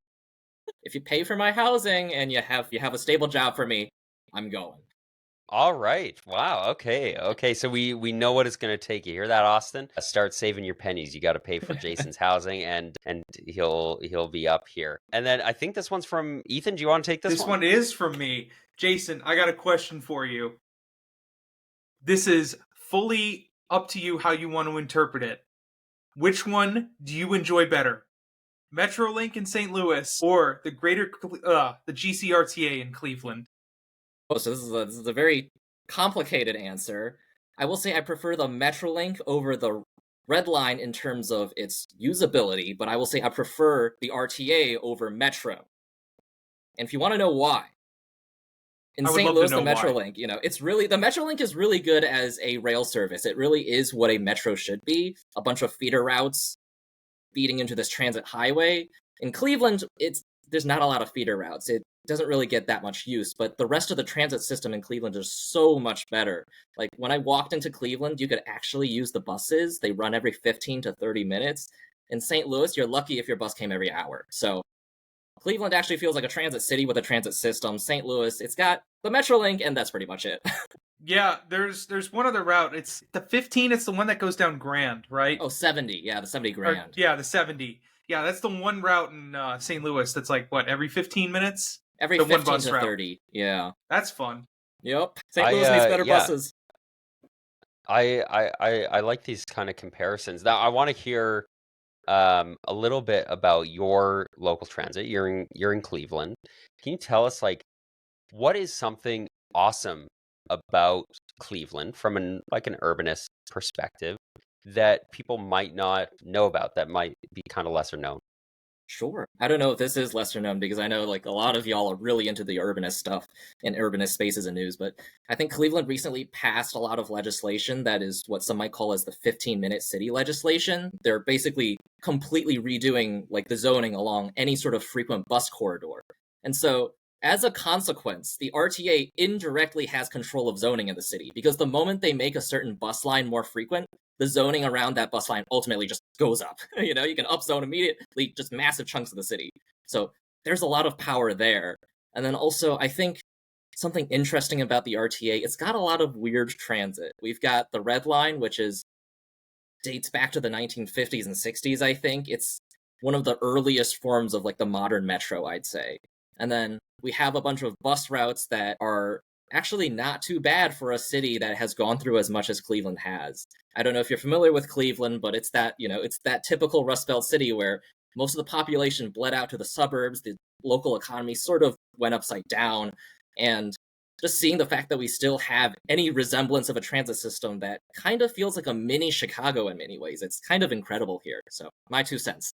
Speaker 4: If you pay for my housing and you have a stable job for me, I'm going.
Speaker 1: All right. Wow. Okay. So we know what it's going to take. You hear that, Austin? Start saving your pennies. You got to pay for Jason's housing, and he'll be up here. And then I think this one's from Ethan. Do you want to take this one?
Speaker 3: This one is from me. Jason, I got a question for you. This is fully up to you how you want to interpret it. Which one do you enjoy better? Metrolink in St. Louis or the the GCRTA in Cleveland?
Speaker 4: Oh, so this is a very complicated answer. I will say I prefer the Metrolink over the Red Line in terms of its usability, but I will say I prefer the RTA over Metro. And if you want to know why, in St. Louis, the Metrolink, the Metrolink is really good as a rail service. It really is what a metro should be. A bunch of feeder routes feeding into this transit highway. In Cleveland, there's not a lot of feeder routes. It doesn't really get that much use, but the rest of the transit system in Cleveland is so much better. Like when I walked into Cleveland, you could actually use the buses. They run every 15 to 30 minutes. In St. Louis, you're lucky if your bus came every hour. So Cleveland actually feels like a transit city with a transit system. St. Louis, it's got the Metrolink, and that's pretty much it.
Speaker 3: Yeah, there's one other route. It's the 15. It's the one that goes down Grand, right?
Speaker 4: Oh, 70. Yeah, the 70 Grand.
Speaker 3: The 70. Yeah, that's the one route in St. Louis that's like, what, every 15 minutes?
Speaker 4: Every 15 to 30. Yeah.
Speaker 3: That's fun.
Speaker 4: Yep. St. Louis needs better buses.
Speaker 1: I like these kind of comparisons. Now, I want to hear a little bit about your local transit. You're in Cleveland. Can you tell us, like, what is something awesome about Cleveland from an urbanist perspective that people might not know about, that might be kind of lesser known?
Speaker 4: Sure. I don't know if this is lesser known, because I know like a lot of y'all are really into the urbanist stuff and urbanist spaces and news, but I think Cleveland recently passed a lot of legislation that is what some might call as the 15-minute city legislation. They're basically completely redoing like the zoning along any sort of frequent bus corridor. And so as a consequence, the RTA indirectly has control of zoning in the city, because the moment they make a certain bus line more frequent, the zoning around that bus line ultimately just goes up. You can upzone immediately just massive chunks of the city. So there's a lot of power there. And then also, I think something interesting about the RTA, it's got a lot of weird transit. We've got the Red Line, which dates back to the 1950s and 60s, I think. It's one of the earliest forms of like the modern metro, I'd say. And then we have a bunch of bus routes that are actually not too bad for a city that has gone through as much as Cleveland has. I don't know if you're familiar with Cleveland, but it's that typical Rust Belt city where most of the population bled out to the suburbs, the local economy sort of went upside down, and just seeing the fact that we still have any resemblance of a transit system that kind of feels like a mini Chicago in many ways. It's kind of incredible here. So, my 2 cents.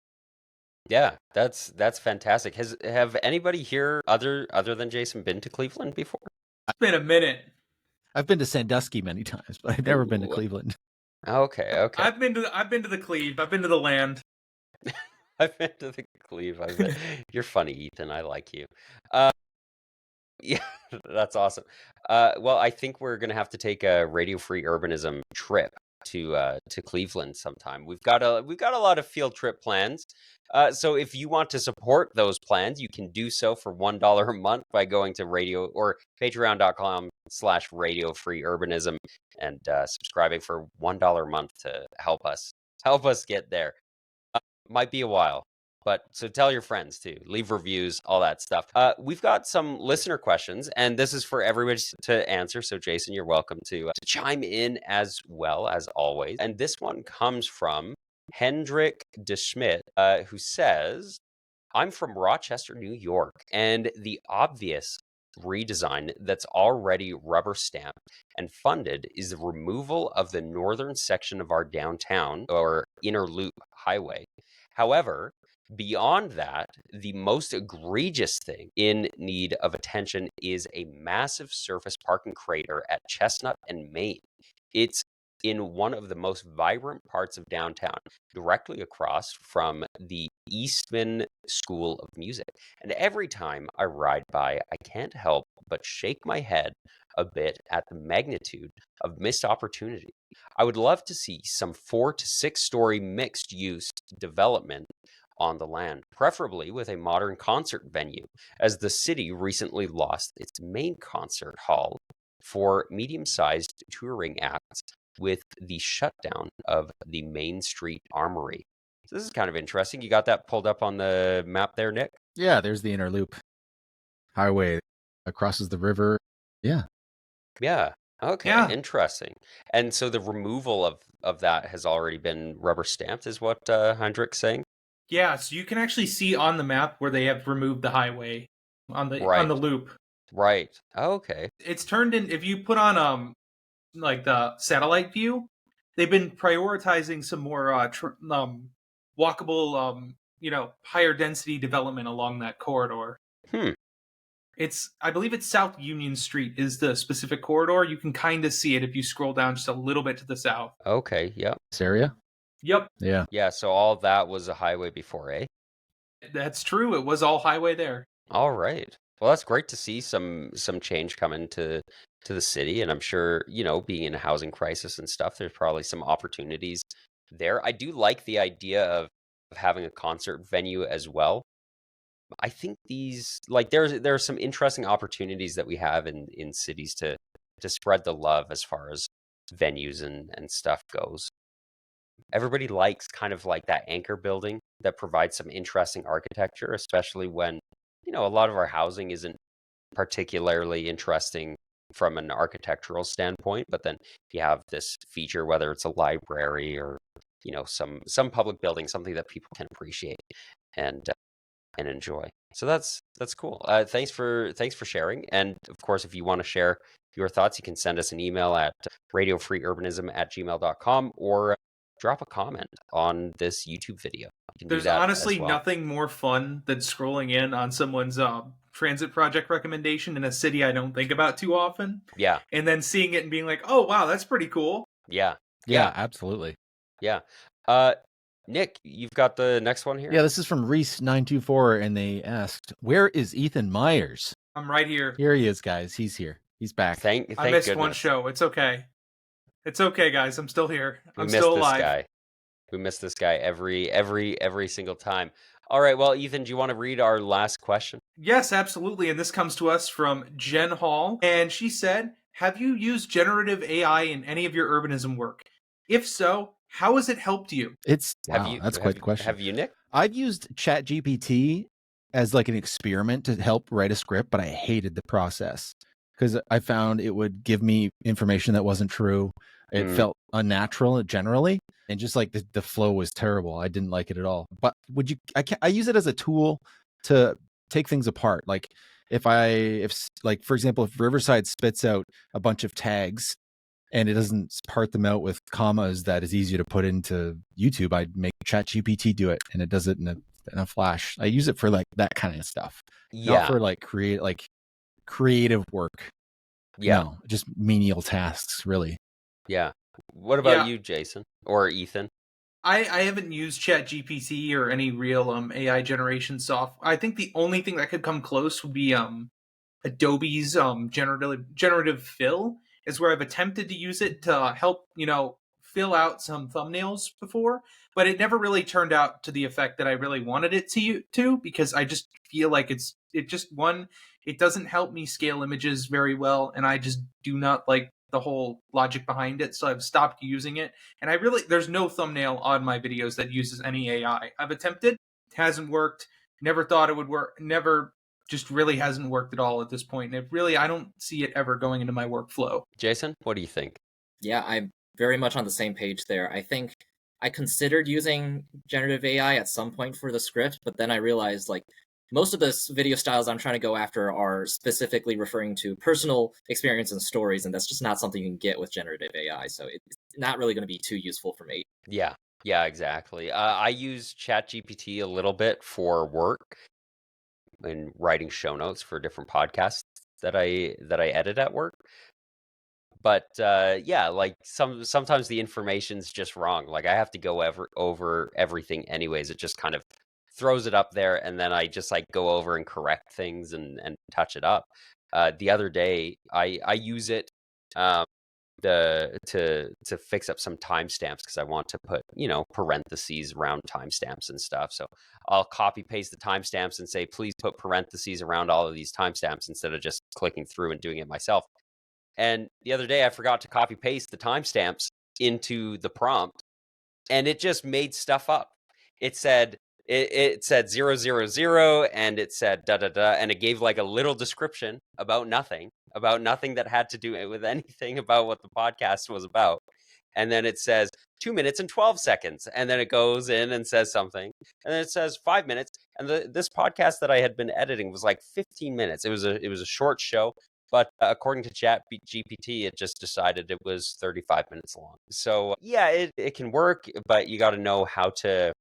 Speaker 1: Yeah, that's fantastic. Have anybody here other than Jason been to Cleveland before?
Speaker 3: It's been a minute.
Speaker 2: I've been to Sandusky many times, but I've never been to Cleveland.
Speaker 1: Okay.
Speaker 3: I've been to the Cleve. I've been to the land.
Speaker 1: I've been to the Cleve. You're funny, Ethan. I like you. Yeah, that's awesome. Well, I think we're gonna have to take a Radio Free Urbanism trip to Cleveland sometime. We've got a lot of field trip plans. So if you want to support those plans, you can do so for $1 a month by going to radio or patreon.com/Radio Free Urbanism and subscribing for $1 a month to help us get there. Might be a while. But so tell your friends too, leave reviews, all that stuff. We've got some listener questions, and this is for everybody to answer. So, Jason, you're welcome to chime in as well as always. And this one comes from Hendrik de Schmidt, who says, I'm from Rochester, New York, and the obvious redesign that's already rubber stamped and funded is the removal of the northern section of our downtown or inner loop highway. However, beyond that, the most egregious thing in need of attention is a massive surface parking crater at Chestnut and Main. It's in one of the most vibrant parts of downtown, directly across from the Eastman School of Music. And every time I ride by, I can't help but shake my head a bit at the magnitude of missed opportunity. I would love to see some 4 to 6 story mixed use development on the land, preferably with a modern concert venue, as the city recently lost its main concert hall for medium-sized touring acts with the shutdown of the Main Street Armory. So this is kind of interesting. You got that pulled up on the map there, Nick?
Speaker 2: Yeah, there's the inner loop highway that crosses the river. Yeah.
Speaker 1: Yeah. Okay,
Speaker 3: Yeah.
Speaker 1: interesting. And so the removal of that has already been rubber stamped, is what Hendrik's saying?
Speaker 3: Yeah, so you can actually see on the map where they have removed the highway on the
Speaker 1: Right.
Speaker 3: loop.
Speaker 1: Right. Okay.
Speaker 3: It's turned in, if you put on like the satellite view, they've been prioritizing some more walkable higher density development along that corridor. I believe it's South Union Street is the specific corridor. You can kind of see it if you scroll down just a little bit to the south.
Speaker 1: Okay, yep.
Speaker 2: This area?
Speaker 3: Yep.
Speaker 2: Yeah.
Speaker 1: Yeah, so all that was a highway before, eh?
Speaker 3: That's true. It was all highway there.
Speaker 1: All right. Well, that's great to see some change coming to the city, and I'm sure, being in a housing crisis and stuff, there's probably some opportunities there. I do like the idea of having a concert venue as well. I think these there are some interesting opportunities that we have in cities to spread the love as far as venues and stuff goes. Everybody likes kind of like that anchor building that provides some interesting architecture, especially when, a lot of our housing isn't particularly interesting from an architectural standpoint. But then if you have this feature, whether it's a library or, some public building, something that people can appreciate and enjoy. So that's cool. Thanks for sharing. And of course, if you want to share your thoughts, you can send us an email at radiofreeurbanism@gmail.com or drop a comment on this YouTube video. You can
Speaker 3: There's
Speaker 1: do that
Speaker 3: honestly
Speaker 1: as well.
Speaker 3: nothing more fun than scrolling in on someone's transit project recommendation in a city I don't think about too often.
Speaker 1: Yeah.
Speaker 3: And then seeing it and being like, oh, wow, that's pretty cool.
Speaker 1: Yeah.
Speaker 2: Yeah, absolutely.
Speaker 1: Yeah. Nick, you've got the next one here?
Speaker 2: Yeah, this is from Reese924, and they asked, where is Ethan Myers?
Speaker 3: I'm right here.
Speaker 2: Here he is, guys. He's here. He's back.
Speaker 1: Thank
Speaker 3: I missed
Speaker 1: goodness.
Speaker 3: one show. It's okay. It's okay, guys. I'm still here. I'm
Speaker 1: missed
Speaker 3: still
Speaker 1: this
Speaker 3: alive.
Speaker 1: guy. We miss this guy every single time. All right, well, Ethan, do you want to read our last question?
Speaker 3: Yes, absolutely. And this comes to us from Jen Hall. And she said, have you used generative AI in any of your urbanism work? If so, how has it helped you?
Speaker 2: That's quite the question.
Speaker 1: Have you, Nick?
Speaker 2: I've used ChatGPT as like an experiment to help write a script, but I hated the process because I found it would give me information that wasn't true. It felt unnatural generally, and just like the flow was terrible. I didn't like it at all. But I use it as a tool to take things apart. Like if for example, if Riverside spits out a bunch of tags and it doesn't part them out with commas that is easy to put into YouTube, I'd make ChatGPT do it, and it does it in a flash. I use it for like that kind of stuff, not for like creative work.
Speaker 1: Yeah,
Speaker 2: no, just menial tasks, really.
Speaker 1: Yeah. What about you, Jason or Ethan?
Speaker 3: I haven't used ChatGPT or any real AI generation software. I think the only thing that could come close would be Adobe's generative fill, is where I've attempted to use it to help, fill out some thumbnails before, but it never really turned out to the effect that I really wanted it to, because I just feel like it doesn't help me scale images very well, and I just do not like the whole logic behind it, so I've stopped using it. And there's no thumbnail on my videos that uses any AI. I've attempted, hasn't worked, never thought it would work, never, just really hasn't worked at all at this point. And I don't see it ever going into my workflow.
Speaker 1: Jason, what do you think?
Speaker 4: Yeah, I'm very much on the same page there. I think I considered using generative AI at some point for the script, but then I realized, like, most of the video styles I'm trying to go after are specifically referring to personal experience and stories, and that's just not something you can get with generative AI, so it's not really going to be too useful for me.
Speaker 1: Yeah, exactly. I use ChatGPT a little bit for work and writing show notes for different podcasts that I edit at work. But yeah, like sometimes the information's just wrong. Like I have to go over everything anyways. It just kind of throws it up there, and then I just like go over and correct things and touch it up. The other day, I use it to fix up some timestamps, because I want to put parentheses around timestamps and stuff. So I'll copy paste the timestamps and say, please put parentheses around all of these timestamps, instead of just clicking through and doing it myself. And the other day I forgot to copy paste the timestamps into the prompt, and it just made stuff up. It said 000, and it said da da da, and it gave like a little description about nothing that had to do with anything about what the podcast was about. And then it says 2 minutes and 12 seconds. And then it goes in and says something. And then it says 5 minutes. And this podcast that I had been editing was like 15 minutes. It was a short show. But according to ChatGPT, it just decided it was 35 minutes long. So yeah, it can work, but you got to know how to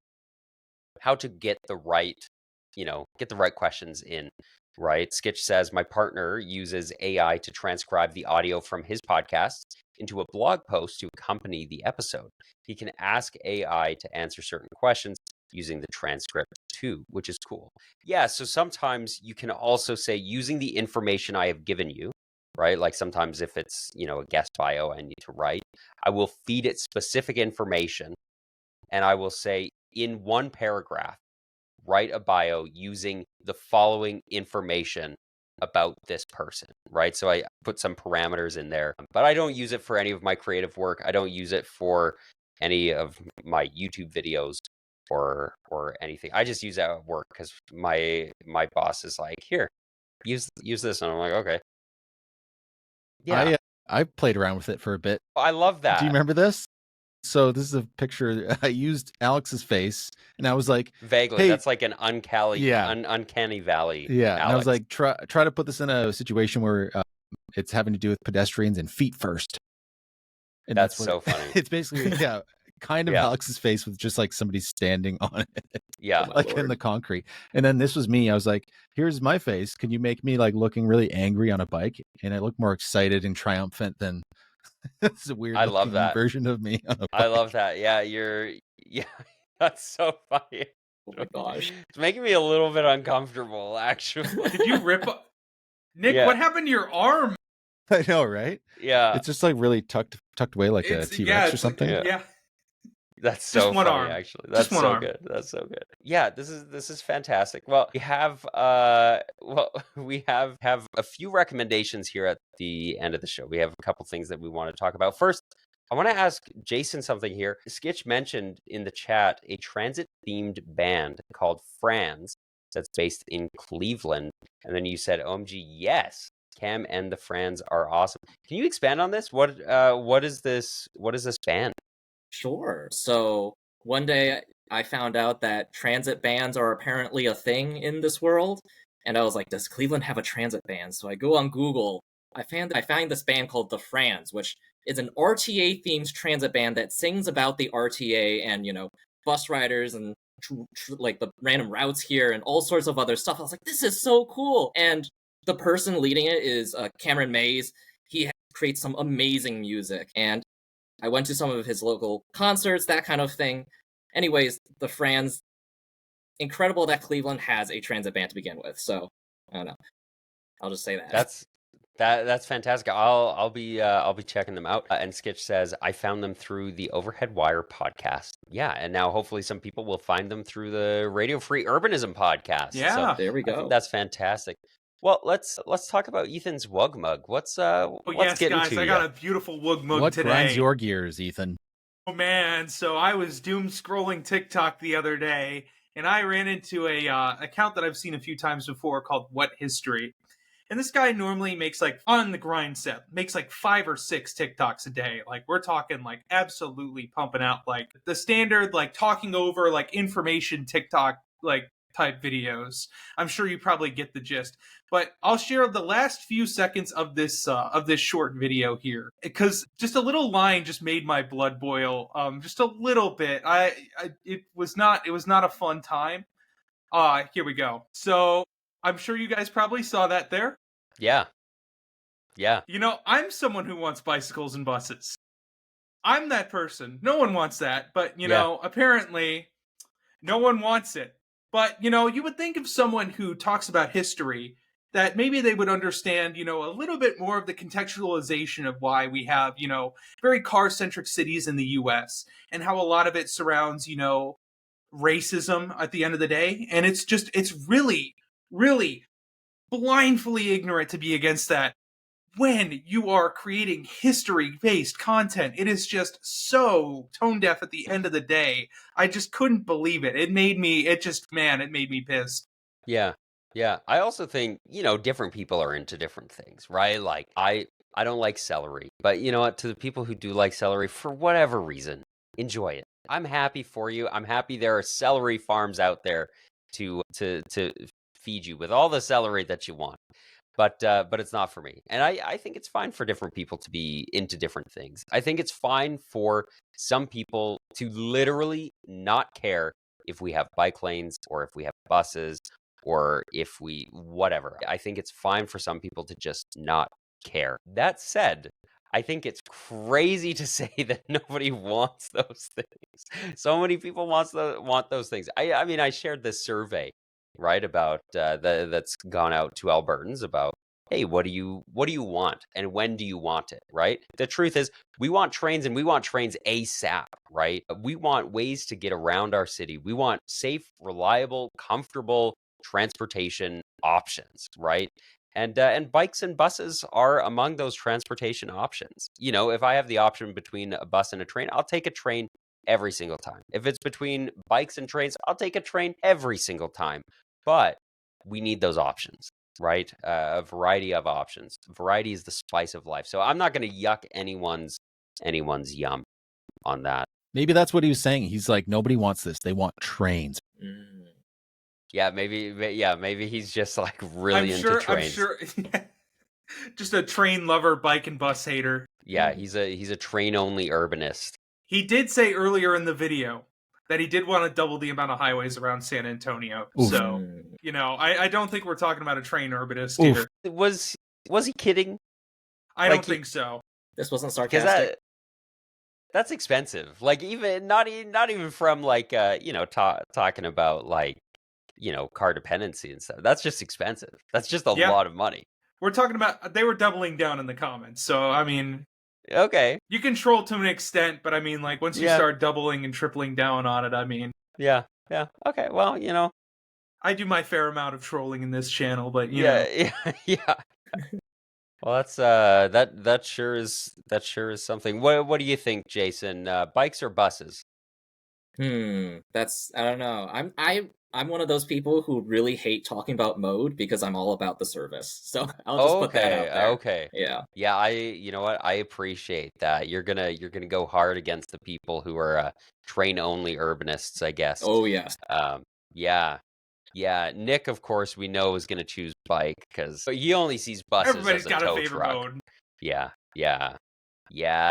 Speaker 1: get the right questions in. Right? Skitch says, my partner uses AI to transcribe the audio from his podcasts into a blog post to accompany the episode. He can ask AI to answer certain questions using the transcript too, which is cool. Yeah, so sometimes you can also say, using the information I have given you, right? Like sometimes if it's, a guest bio I need to write, I will feed it specific information, and I will say, in one paragraph, write a bio using the following information about this person, right? So I put some parameters in there, but I don't use it for any of my creative work. I don't use it for any of my YouTube videos or anything. I just use it at work because my boss is like, here, use this, and I'm like, okay. Yeah,
Speaker 2: I played around with it for a bit.
Speaker 1: I love that.
Speaker 2: Do you remember this? So this is a picture. I used Alex's face, and I was like,
Speaker 1: vaguely,
Speaker 2: hey,
Speaker 1: that's like an uncanny valley.
Speaker 2: Yeah,
Speaker 1: Alex.
Speaker 2: and I was like, try to put this in a situation where it's having to do with pedestrians and feet first. And
Speaker 1: that's so funny.
Speaker 2: It's basically kind of Alex's face with just like somebody standing on it.
Speaker 1: Yeah,
Speaker 2: like in the concrete. And then this was me. I was like, here's my face. Can you make me like looking really angry on a bike? And I look more excited and triumphant than it's a weird.
Speaker 1: I love that
Speaker 2: version of me on a bike.
Speaker 1: I love that. Yeah, that's so funny.
Speaker 4: Oh my gosh,
Speaker 1: it's making me a little bit uncomfortable, actually.
Speaker 3: Did you rip Nick? Yeah. What happened to your arm?
Speaker 2: I know, right?
Speaker 1: Yeah,
Speaker 2: it's just like really tucked away like a T-Rex or something.
Speaker 3: Like, yeah.
Speaker 1: That's so
Speaker 3: just one
Speaker 1: funny,
Speaker 3: arm.
Speaker 1: Actually. That's so arm. Good. That's so good. Yeah, this is fantastic. Well, we have a few recommendations here at the end of the show. We have a couple things that we want to talk about. First, I want to ask Jason something here. Skitch mentioned in the chat a transit-themed band called Franz that's based in Cleveland. And then you said, OMG, yes, Cam and the Franz are awesome. Can you expand on this? What is this band?
Speaker 4: Sure. So one day I found out that transit bands are apparently a thing in this world. And I was like, does Cleveland have a transit band? So I go on Google. I find this band called the Franz, which is an RTA-themed transit band that sings about the RTA and, bus riders and like the random routes here and all sorts of other stuff. I was like, this is so cool. And the person leading it is Cameron Mays. He creates some amazing music. And I went to some of his local concerts, that kind of thing. anyways, the Franz, incredible that Cleveland has a transit ban to begin with. So I don't know. I'll just say that.
Speaker 1: That's fantastic. I'll be checking them out. And Skitch says I found them through the Overhead Wire podcast. Yeah, and now hopefully some people will find them through the Radio Free Urbanism podcast.
Speaker 3: Yeah,
Speaker 1: so
Speaker 4: there we go.
Speaker 1: I think that's fantastic. Well, let's talk about Ethan's Wug Mug. What's
Speaker 3: yes,
Speaker 1: getting
Speaker 3: guys,
Speaker 1: to
Speaker 3: I got a beautiful Wug Mug today.
Speaker 2: What grinds your gears, Ethan?
Speaker 3: Oh man, so I was doom scrolling TikTok the other day, and I ran into a account that I've seen a few times before called What History. And this guy normally makes like on the grind set, makes like 5 or 6 TikToks a day. Like we're talking like absolutely pumping out like the standard like talking over like information TikTok like type videos. I'm sure you probably get the gist. But I'll share the last few seconds of this short video here because just a little line just made my blood boil. Just a little bit. It was not a fun time. Here we go. So I'm sure you guys probably saw that there.
Speaker 1: Yeah.
Speaker 3: You know, I'm someone who wants bicycles and buses. I'm that person. No one wants that, but, you know, apparently no one wants it. But, you know, you would think of someone who talks about history that maybe they would understand, you know, a little bit more of the contextualization of why we have, you know, very car-centric cities in the U.S. and how a lot of it surrounds, you know, racism at the end of the day. And it's really, really blindly ignorant to be against that when you are creating history-based content. It is just so tone-deaf at the end of the day. I just couldn't believe it. It made me pissed.
Speaker 1: Yeah. I also think, you know, different people are into different things, right? Like I don't like celery, but you know what? To the people who do like celery, for whatever reason, enjoy it. I'm happy for you. I'm happy there are celery farms out there to feed you with all the celery that you want. But it's not for me. And I think it's fine for different people to be into different things. I think it's fine for some people to literally not care if we have bike lanes or if we have buses or if we whatever. I think it's fine for some people to just not care. That said, I think it's crazy to say that nobody wants those things. So many people want those things. I mean, I shared this survey, right, about that's gone out to Albertans about, hey, what do you want and when do you want it, right? The truth is we want trains and we want trains ASAP, right? We want ways to get around our city. We want safe, reliable, comfortable transportation options, right? And bikes and buses are among those transportation options. You know, if I have the option between a bus and a train, I'll take a train every single time. If it's between bikes and trains, I'll take a train every single time. But we need those options, right? A variety of options. Variety is the spice of life. So I'm not going to yuck anyone's yum on that.
Speaker 2: Maybe that's what he was saying. He's like, nobody wants this. They want trains.
Speaker 1: Yeah, maybe he's just like really into trains.
Speaker 3: I'm sure. Just a train lover, bike and bus hater.
Speaker 1: Yeah, he's a train-only urbanist.
Speaker 3: He did say earlier in the video that he did want to double the amount of highways around San Antonio. Oof. So, you know, I don't think we're talking about a train urbanist here.
Speaker 1: Was he kidding?
Speaker 3: I don't think so.
Speaker 4: This wasn't sarcastic.
Speaker 1: That's expensive. Like even not even from like you know, talking about like, you know, car dependency and stuff. That's just expensive. That's just a lot of money.
Speaker 3: We're talking about, they were doubling down in the comments. So, I mean,
Speaker 1: okay.
Speaker 3: You can troll to an extent, but I mean, like, once you start doubling and tripling down on it, I mean.
Speaker 1: Yeah. Okay, well, you know.
Speaker 3: I do my fair amount of trolling in this channel, but, you know.
Speaker 1: Yeah. Well, that's, that sure is something. What do you think, Jason? Bikes or buses?
Speaker 4: That's, I don't know. I'm one of those people who really hate talking about mode because I'm all about the service. So I'll just put that out there.
Speaker 1: Okay. Yeah. You know what? I appreciate that. You're gonna go hard against the people who are train only urbanists, I guess.
Speaker 4: Oh yeah.
Speaker 1: Yeah. Nick, of course, we know is gonna choose bike because he only sees buses.
Speaker 3: Everybody's
Speaker 1: as a
Speaker 3: got
Speaker 1: tow
Speaker 3: a favorite
Speaker 1: truck.
Speaker 3: mode.
Speaker 1: Yeah.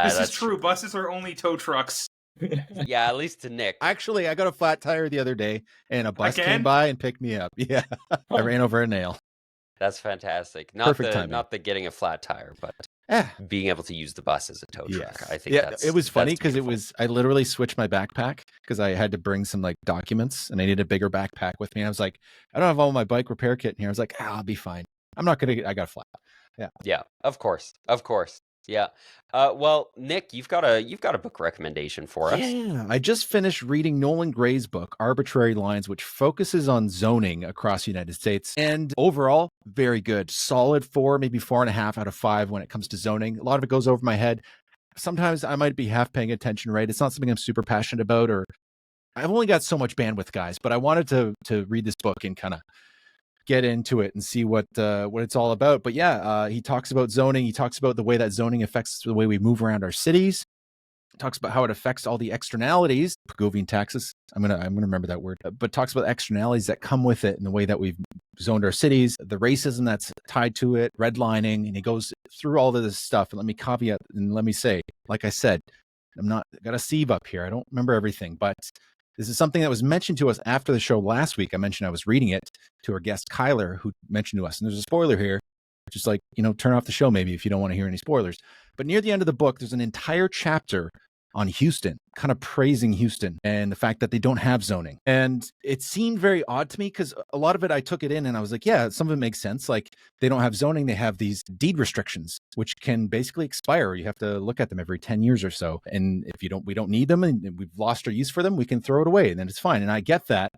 Speaker 3: This is true. Buses are only tow trucks.
Speaker 1: Yeah, at least to Nick.
Speaker 2: Actually, I got a flat tire the other day, and a bus came by and picked me up. Yeah, I ran over a nail.
Speaker 1: That's fantastic.
Speaker 2: Perfect timing.
Speaker 1: Not the getting a flat tire, but being able to use the bus as a tow truck. I think
Speaker 2: it was funny because I literally switched my backpack, because I had to bring some like documents and I needed a bigger backpack with me. And I was like, I don't have all my bike repair kit in here. I was like, I'll be fine. I'm not going to, I got a flat. Yeah.
Speaker 1: Yeah, of course. Of course. Yeah. Well, Nick, you've got a book recommendation for us.
Speaker 2: Yeah, I just finished reading Nolan Gray's book, Arbitrary Lines, which focuses on zoning across the United States. And overall, very good. Solid 4, maybe 4.5 out of 5 when it comes to zoning. A lot of it goes over my head. Sometimes I might be half paying attention, right? It's not something I'm super passionate about, or I've only got so much bandwidth, guys, but I wanted to read this book and kind of get into it and see what it's all about. But yeah, he talks about zoning. He talks about the way that zoning affects the way we move around our cities. Talks about how it affects all the externalities, Pigouvian taxes. I'm gonna remember that word, but talks about externalities that come with it and the way that we've zoned our cities, the racism that's tied to it, redlining, and he goes through all of this stuff. And let me caveat and let me say, like I said, I got a sieve up here. I don't remember everything, but this is something that was mentioned to us after the show last week. I mentioned I was reading it to our guest Kyler, who mentioned to us, and there's a spoiler here. Just like, turn off the show maybe if you don't want to hear any spoilers. But near the end of the book, there's an entire chapter on Houston, kind of praising Houston and the fact that they don't have zoning. And it seemed very odd to me because a lot of it, I took it in and I was like, yeah, some of it makes sense. Like they don't have zoning. They have these deed restrictions, which can basically expire. You have to look at them every 10 years or so. And if we don't need them and we've lost our use for them, we can throw it away and then it's fine. And I get that.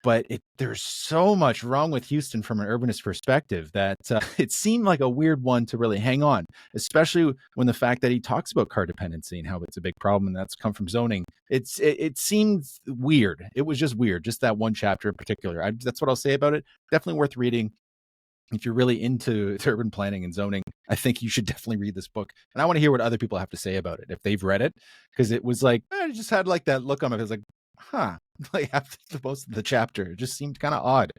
Speaker 2: But there's so much wrong with Houston from an urbanist perspective that it seemed like a weird one to really hang on, especially when the fact that he talks about car dependency and how it's a big problem and that's come from zoning. It seemed weird. It was just weird, just that one chapter in particular. That's what I'll say about it. Definitely worth reading. If you're really into urban planning and zoning, I think you should definitely read this book. And I want to hear what other people have to say about it, if they've read it, because it was like, I just had like that look on my face, like, huh, like after most of the chapter, it just seemed kind of odd.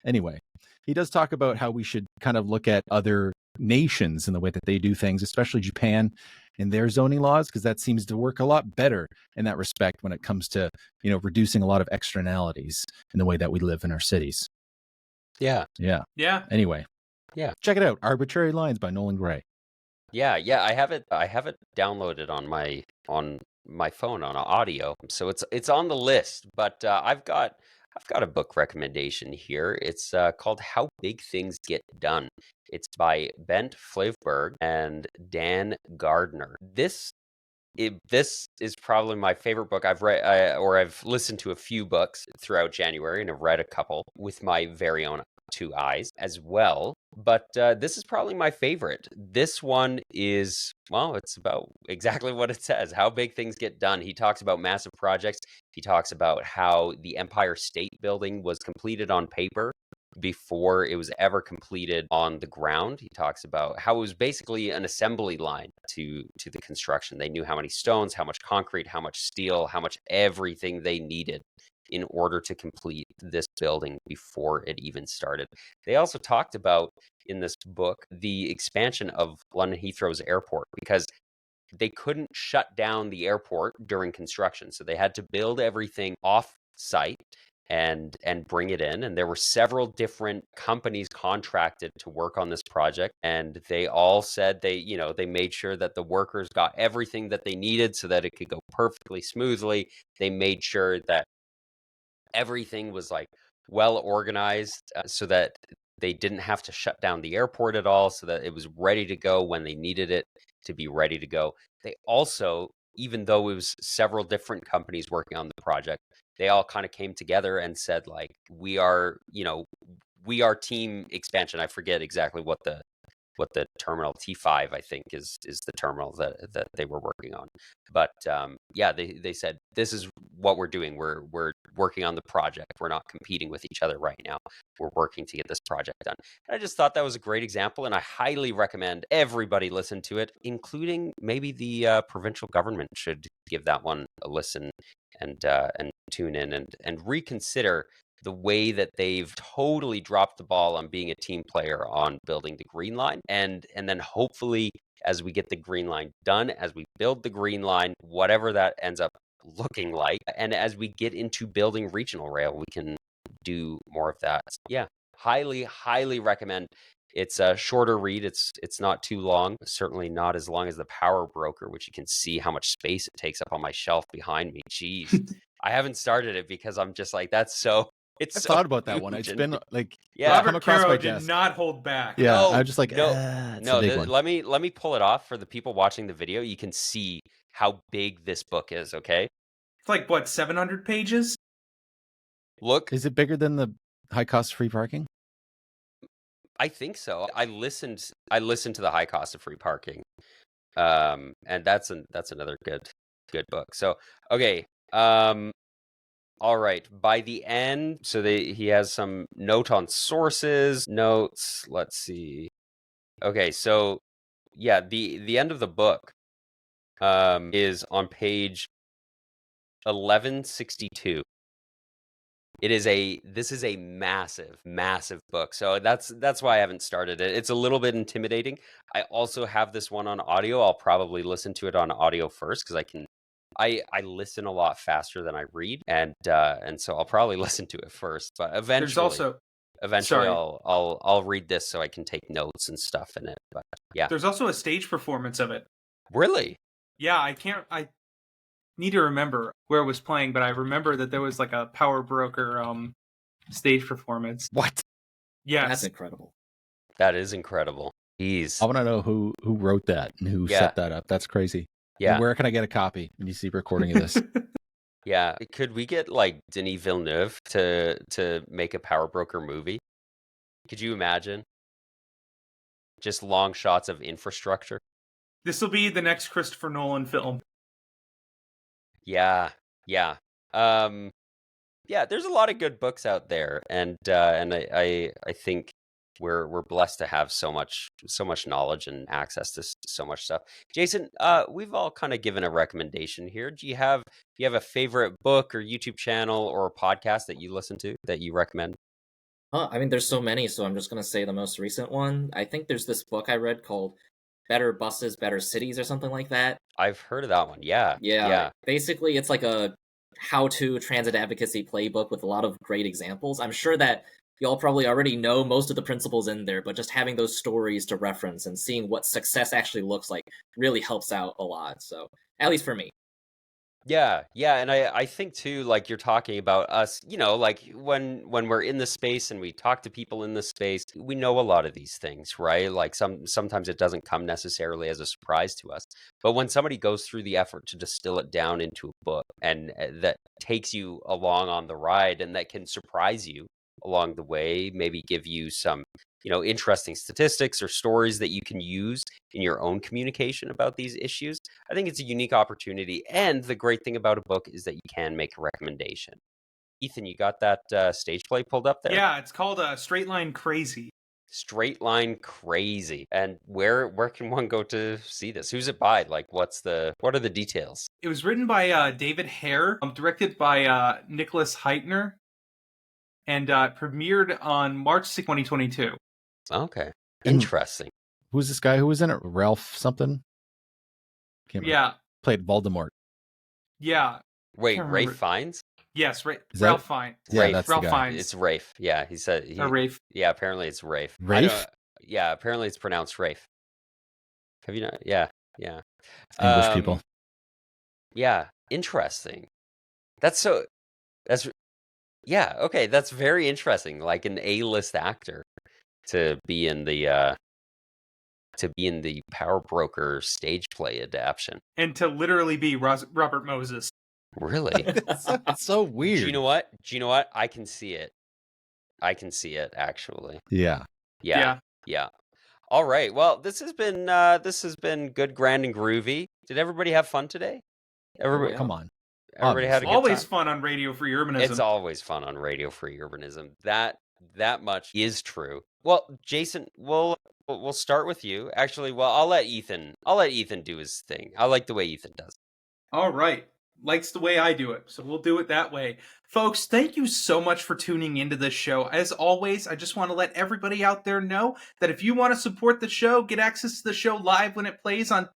Speaker 2: Anyway, he does talk about how we should kind of look at other nations and the way that they do things, especially Japan and their zoning laws, because that seems to work a lot better in that respect when it comes to, reducing a lot of externalities in the way that we live in our cities.
Speaker 1: Yeah.
Speaker 2: Anyway,
Speaker 1: yeah,
Speaker 2: check it out. Arbitrary Lines by Nolan Gray.
Speaker 1: Yeah. I have it downloaded on my phone on audio, so it's on the list. But I've got a book recommendation here. It's called How Big Things Get Done. It's by Bent Flavberg and Dan Gardner. This is probably my favorite book I've read, I've listened to a few books throughout January, and I've read a couple with my very own 2 eyes as well. But this is probably my favorite. This one is, well, it's about exactly what it says, how big things get done. He talks about massive projects. He talks about how the Empire State Building was completed on paper before it was ever completed on the ground. He talks about how it was basically an assembly line to the construction. They knew how many stones, how much concrete, how much steel, how much everything they needed in order to complete this building before it even started. They also talked about in this book the expansion of London Heathrow's airport, because they couldn't shut down the airport during construction. So they had to build everything off site and bring it in. And there were several different companies contracted to work on this project. And they all said they made sure that the workers got everything that they needed so that it could go perfectly smoothly. They made sure that everything was like well organized so that they didn't have to shut down the airport at all, so that it was ready to go when they needed it to be ready to go. They also, even though it was several different companies working on the project, they all kind of came together and said, like, we are team expansion. I forget exactly what the terminal T5, I think, is the terminal that they were working on. But they said, this is what we're doing. We're working on the project. We're not competing with each other right now. We're working to get this project done. And I just thought that was a great example, and I highly recommend everybody listen to it, including maybe the provincial government should give that one a listen and tune in and reconsider the way that they've totally dropped the ball on being a team player on building the Green Line. And then hopefully, as we get the Green Line done, as we build the Green Line, whatever that ends up looking like, and as we get into building regional rail, we can do more of that. Yeah, highly, highly recommend. It's a shorter read. It's not too long, certainly not as long as The Power Broker, which you can see how much space it takes up on my shelf behind me. Jeez. I haven't started it because I'm just like, that's so. It's
Speaker 2: I've
Speaker 1: so
Speaker 2: thought about that one.
Speaker 1: huge
Speaker 2: It's
Speaker 1: and-
Speaker 2: been like
Speaker 1: Yeah.
Speaker 2: come
Speaker 3: Robert
Speaker 2: across my
Speaker 3: Caro did
Speaker 2: desk.
Speaker 3: not hold back.
Speaker 2: Yeah,
Speaker 1: No,
Speaker 2: I'm just like,
Speaker 1: no,
Speaker 2: it's
Speaker 1: no.
Speaker 2: a big one.
Speaker 1: Let me pull it off for the people watching the video. You can see how big this book is. Okay,
Speaker 3: It's like what, 700 pages?
Speaker 1: look.
Speaker 2: Is it bigger than the high cost free parking?
Speaker 1: I think so. I listened to the high cost of free parking, and that's another good book. So okay, all right. By the end, so he has some note on sources, notes. Let's see. Okay, so yeah, the end of the book is on page 1162. This is a massive book. So that's why I haven't started it. It's a little bit intimidating. I also have this one on audio. I'll probably listen to it on audio first because I listen a lot faster than I read, and so I'll probably listen to it first. But eventually
Speaker 3: Sorry.
Speaker 1: I'll read this so I can take notes and stuff in it. But yeah,
Speaker 3: There's also a stage performance of it.
Speaker 1: really,
Speaker 3: Yeah, I need to remember where it was playing, but I remember that there was like a Power Broker stage performance.
Speaker 2: What?
Speaker 3: Yes.
Speaker 4: That's incredible.
Speaker 1: that is incredible. Jeez.
Speaker 2: I want to know who wrote that and who
Speaker 1: Yeah.
Speaker 2: set that up. That's crazy.
Speaker 1: Yeah.
Speaker 2: And where can I get a copy when you see recording of this?
Speaker 1: Yeah, could we get like Denis Villeneuve to make a Power Broker movie? Could you imagine? Just long shots of infrastructure.
Speaker 3: This will be the next Christopher Nolan film.
Speaker 1: Yeah, yeah. Yeah, there's a lot of good books out there, and I think we're blessed to have so much knowledge and access to so much stuff. Jason, we've all kind of given a recommendation here. Do you have a favorite book or YouTube channel or a podcast that you listen to that you recommend?
Speaker 4: I mean, there's so many, so I'm just going to say the most recent one. I think there's this book I read called Better Buses, Better Cities or something like that.
Speaker 1: I've heard of that one. Yeah.
Speaker 4: Yeah. Basically, it's like a how-to transit advocacy playbook with a lot of great examples. I'm sure that y'all probably already know most of the principles in there, but just having those stories to reference and seeing what success actually looks like really helps out a lot. So, at least for me.
Speaker 1: Yeah, and I think too, like you're talking about us, like when we're in the space and we talk to people in the space, we know a lot of these things, right? Like sometimes it doesn't come necessarily as a surprise to us, but when somebody goes through the effort to distill it down into a book and that takes you along on the ride and that can surprise you along the way, maybe give you some interesting statistics or stories that you can use in your own communication about these issues. I think it's a unique opportunity. And the great thing about a book is that you can make a recommendation. Ethan, you got that stage play pulled up there?
Speaker 3: Yeah, it's called Straight Line Crazy.
Speaker 1: Straight Line Crazy. And where can one go to see this? Who's it by? Like, what are the details?
Speaker 3: It was written by David Hare, directed by Nicholas Heitner, and premiered on March 6, 2022.
Speaker 1: Okay. Interesting.
Speaker 2: Who's this guy who was in it? Ralph something? Can't remember.
Speaker 3: Yeah.
Speaker 2: Played Voldemort.
Speaker 3: Yeah.
Speaker 1: Wait, Rafe Fiennes?
Speaker 3: Yes,
Speaker 2: Is
Speaker 3: Ralph
Speaker 2: that-
Speaker 3: Fiennes.
Speaker 2: Yeah,
Speaker 1: Rafe.
Speaker 2: that's
Speaker 3: Ralph
Speaker 2: the guy.
Speaker 3: Fiennes.
Speaker 1: It's Rafe. Yeah, he said.
Speaker 3: Rafe.
Speaker 1: Yeah, apparently it's Rafe.
Speaker 2: Rafe?
Speaker 1: Yeah, apparently it's pronounced Rafe. Have you not? Yeah.
Speaker 2: English people.
Speaker 1: Yeah, interesting. That's yeah, okay, that's very interesting. Like an A-list actor to be in the Power Broker stage play adaptation.
Speaker 3: And to literally be Robert Moses.
Speaker 1: Really?
Speaker 2: That's so weird.
Speaker 1: Do you know what? I can see it. Actually.
Speaker 2: Yeah.
Speaker 1: Yeah. All right. Well, this has been good, grand, and groovy. Did everybody have fun today? Everybody,
Speaker 2: Come on.
Speaker 1: everybody had a good
Speaker 3: Always
Speaker 1: time?
Speaker 3: fun on Radio Free Urbanism.
Speaker 1: It's always fun on Radio Free Urbanism. That much is true. Well, Jason, we'll start with you. Actually, well, I'll let Ethan do his thing. I like the way Ethan does.
Speaker 3: All right. Likes the way I do it, so we'll do it that way. Folks, thank you so much for tuning into this show. As always, I just want to let everybody out there know that if you want to support the show, get access to the show live when it plays on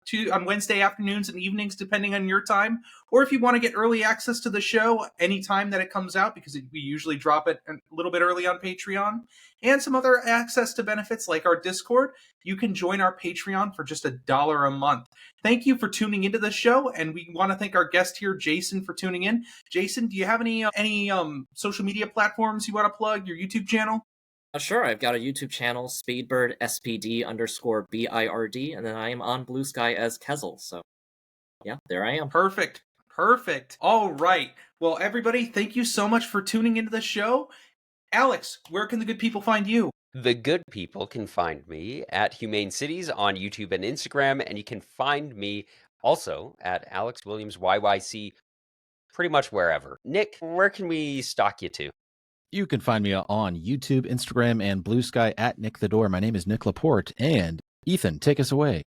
Speaker 3: Wednesday afternoons and evenings, depending on your time, or if you want to get early access to the show anytime that it comes out, because we usually drop it a little bit early on Patreon. and some other access to benefits like our Discord, you can join our Patreon for just $1 a month. Thank you for tuning into the show, and we want to thank our guest here, Jason, for tuning in. Jason, do you have any social media platforms you want to plug? Your YouTube channel?
Speaker 4: Sure, I've got a YouTube channel, Speedbird SPD_BIRD, and then I am on Blue Sky as Kezl. So, yeah, there I am.
Speaker 3: Perfect. All right. Well, everybody, thank you so much for tuning into the show. Alex, where can the good people find you?
Speaker 1: The good people can find me at Humane Cities on YouTube and Instagram, and you can find me also at Alex Williams YYC pretty much wherever. Nick, where can we stalk you to?
Speaker 2: You can find me on YouTube, Instagram, and Blue Sky at Nick the Door. My name is Nick Laporte, and Ethan, take us away.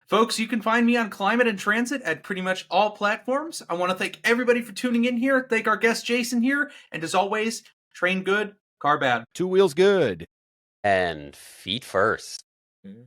Speaker 3: Folks, you can find me on Climate and Transit at pretty much all platforms. I want to thank everybody for tuning in here. Thank our guest Jason here, and as always, train good, car bad.
Speaker 2: 2 wheels good.
Speaker 1: And feet first.
Speaker 4: Mm-hmm.